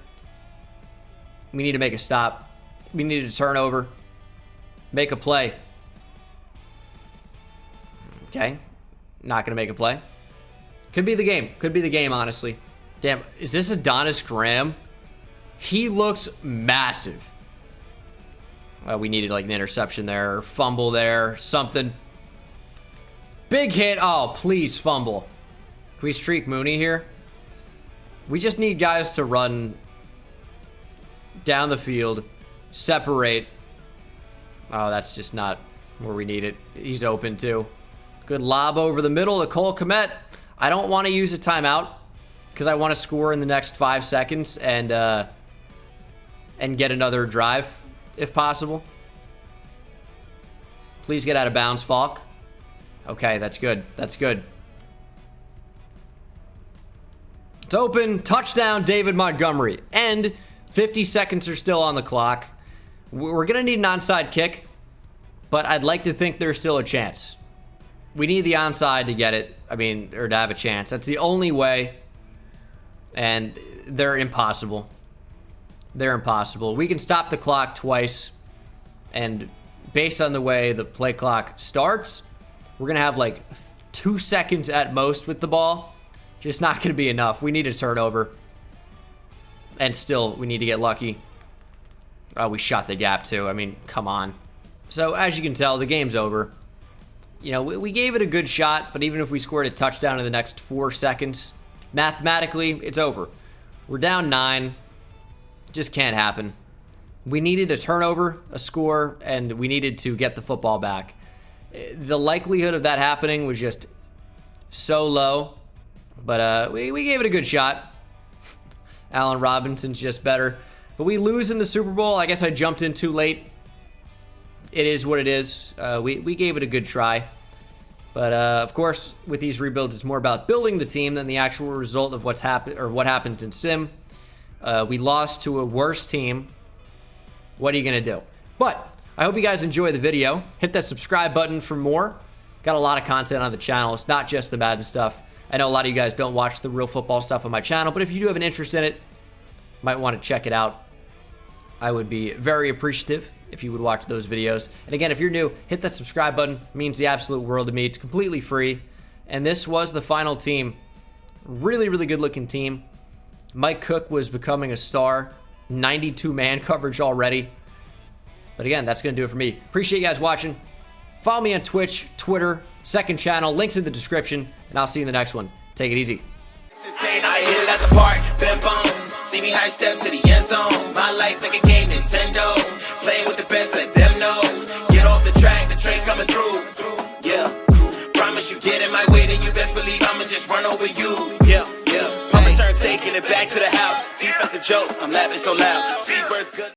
We need to make a stop. We need to turn over. Make a play. Okay. Not going to make a play. Could be the game. Could be the game, honestly. Damn, is this Adonis Graham? He looks massive. We needed like an interception there, or fumble there, something. Big hit. Oh, please fumble. Can we streak Mooney here? We just need guys to run down the field, separate. Oh, that's just not where we need it. He's open too. Good lob over the middle to Cole Kmet. I don't want to use a timeout because I want to score in the next 5 seconds and get another drive if possible. Please get out of bounds, Falk. Okay, that's good. That's good. It's open. Touchdown, David Montgomery. And 50 seconds are still on the clock. We're going to need an onside kick, but I'd like to think there's still a chance. We need the onside to get it. I mean, or to have a chance. That's the only way. And they're impossible. They're impossible. We can stop the clock twice. And based on the way the play clock starts, we're going to have like 2 seconds at most with the ball. Just not going to be enough. We need a turnover. And still, we need to get lucky. Oh, we shot the gap too. I mean, come on. So, as you can tell, the game's over. You know, we gave it a good shot, but even if we scored a touchdown in the next 4 seconds, mathematically, it's over. We're down 9. Just can't happen. We needed a turnover, a score, and we needed to get the football back. The likelihood of that happening was just so low, but we gave it a good shot. Allen Robinson's just better. But we lose in the Super Bowl. I guess I jumped in too late. it is what it is. We gave it a good try. But of course, with these rebuilds, it's more about building the team than the actual result of what's happened or what happened in Sim. We lost to a worse team. What are you gonna do? But I hope you guys enjoy the video. Hit that subscribe button for more. Got a lot of content on the channel. It's not just the Madden stuff. I know a lot of you guys don't watch the real football stuff on my channel, but if you do have an interest in it, might want to check it out. I would be very appreciative if you would watch those videos. And again, if you're new, hit that subscribe button. It means the absolute world to me. It's completely free. And this was the final team. Really, really good looking team. Mike Cook was becoming a star. 92 man coverage already. But again, that's going to do it for me. Appreciate you guys watching. Follow me on Twitch, Twitter, second channel. Links in the description. And I'll see you in the next one. Take it easy. I hit it at the park, bend bones. See me high step to the end zone. My life like a game, Nintendo. Playing with the best, let them know. Get off the track, the train's coming through. Yeah, promise you get in my way, then you best believe I'ma just run over you. Yeah, yeah. I'ma turn taking it back to the house. Defensive joke, I'm laughing so loud. Speed burst good.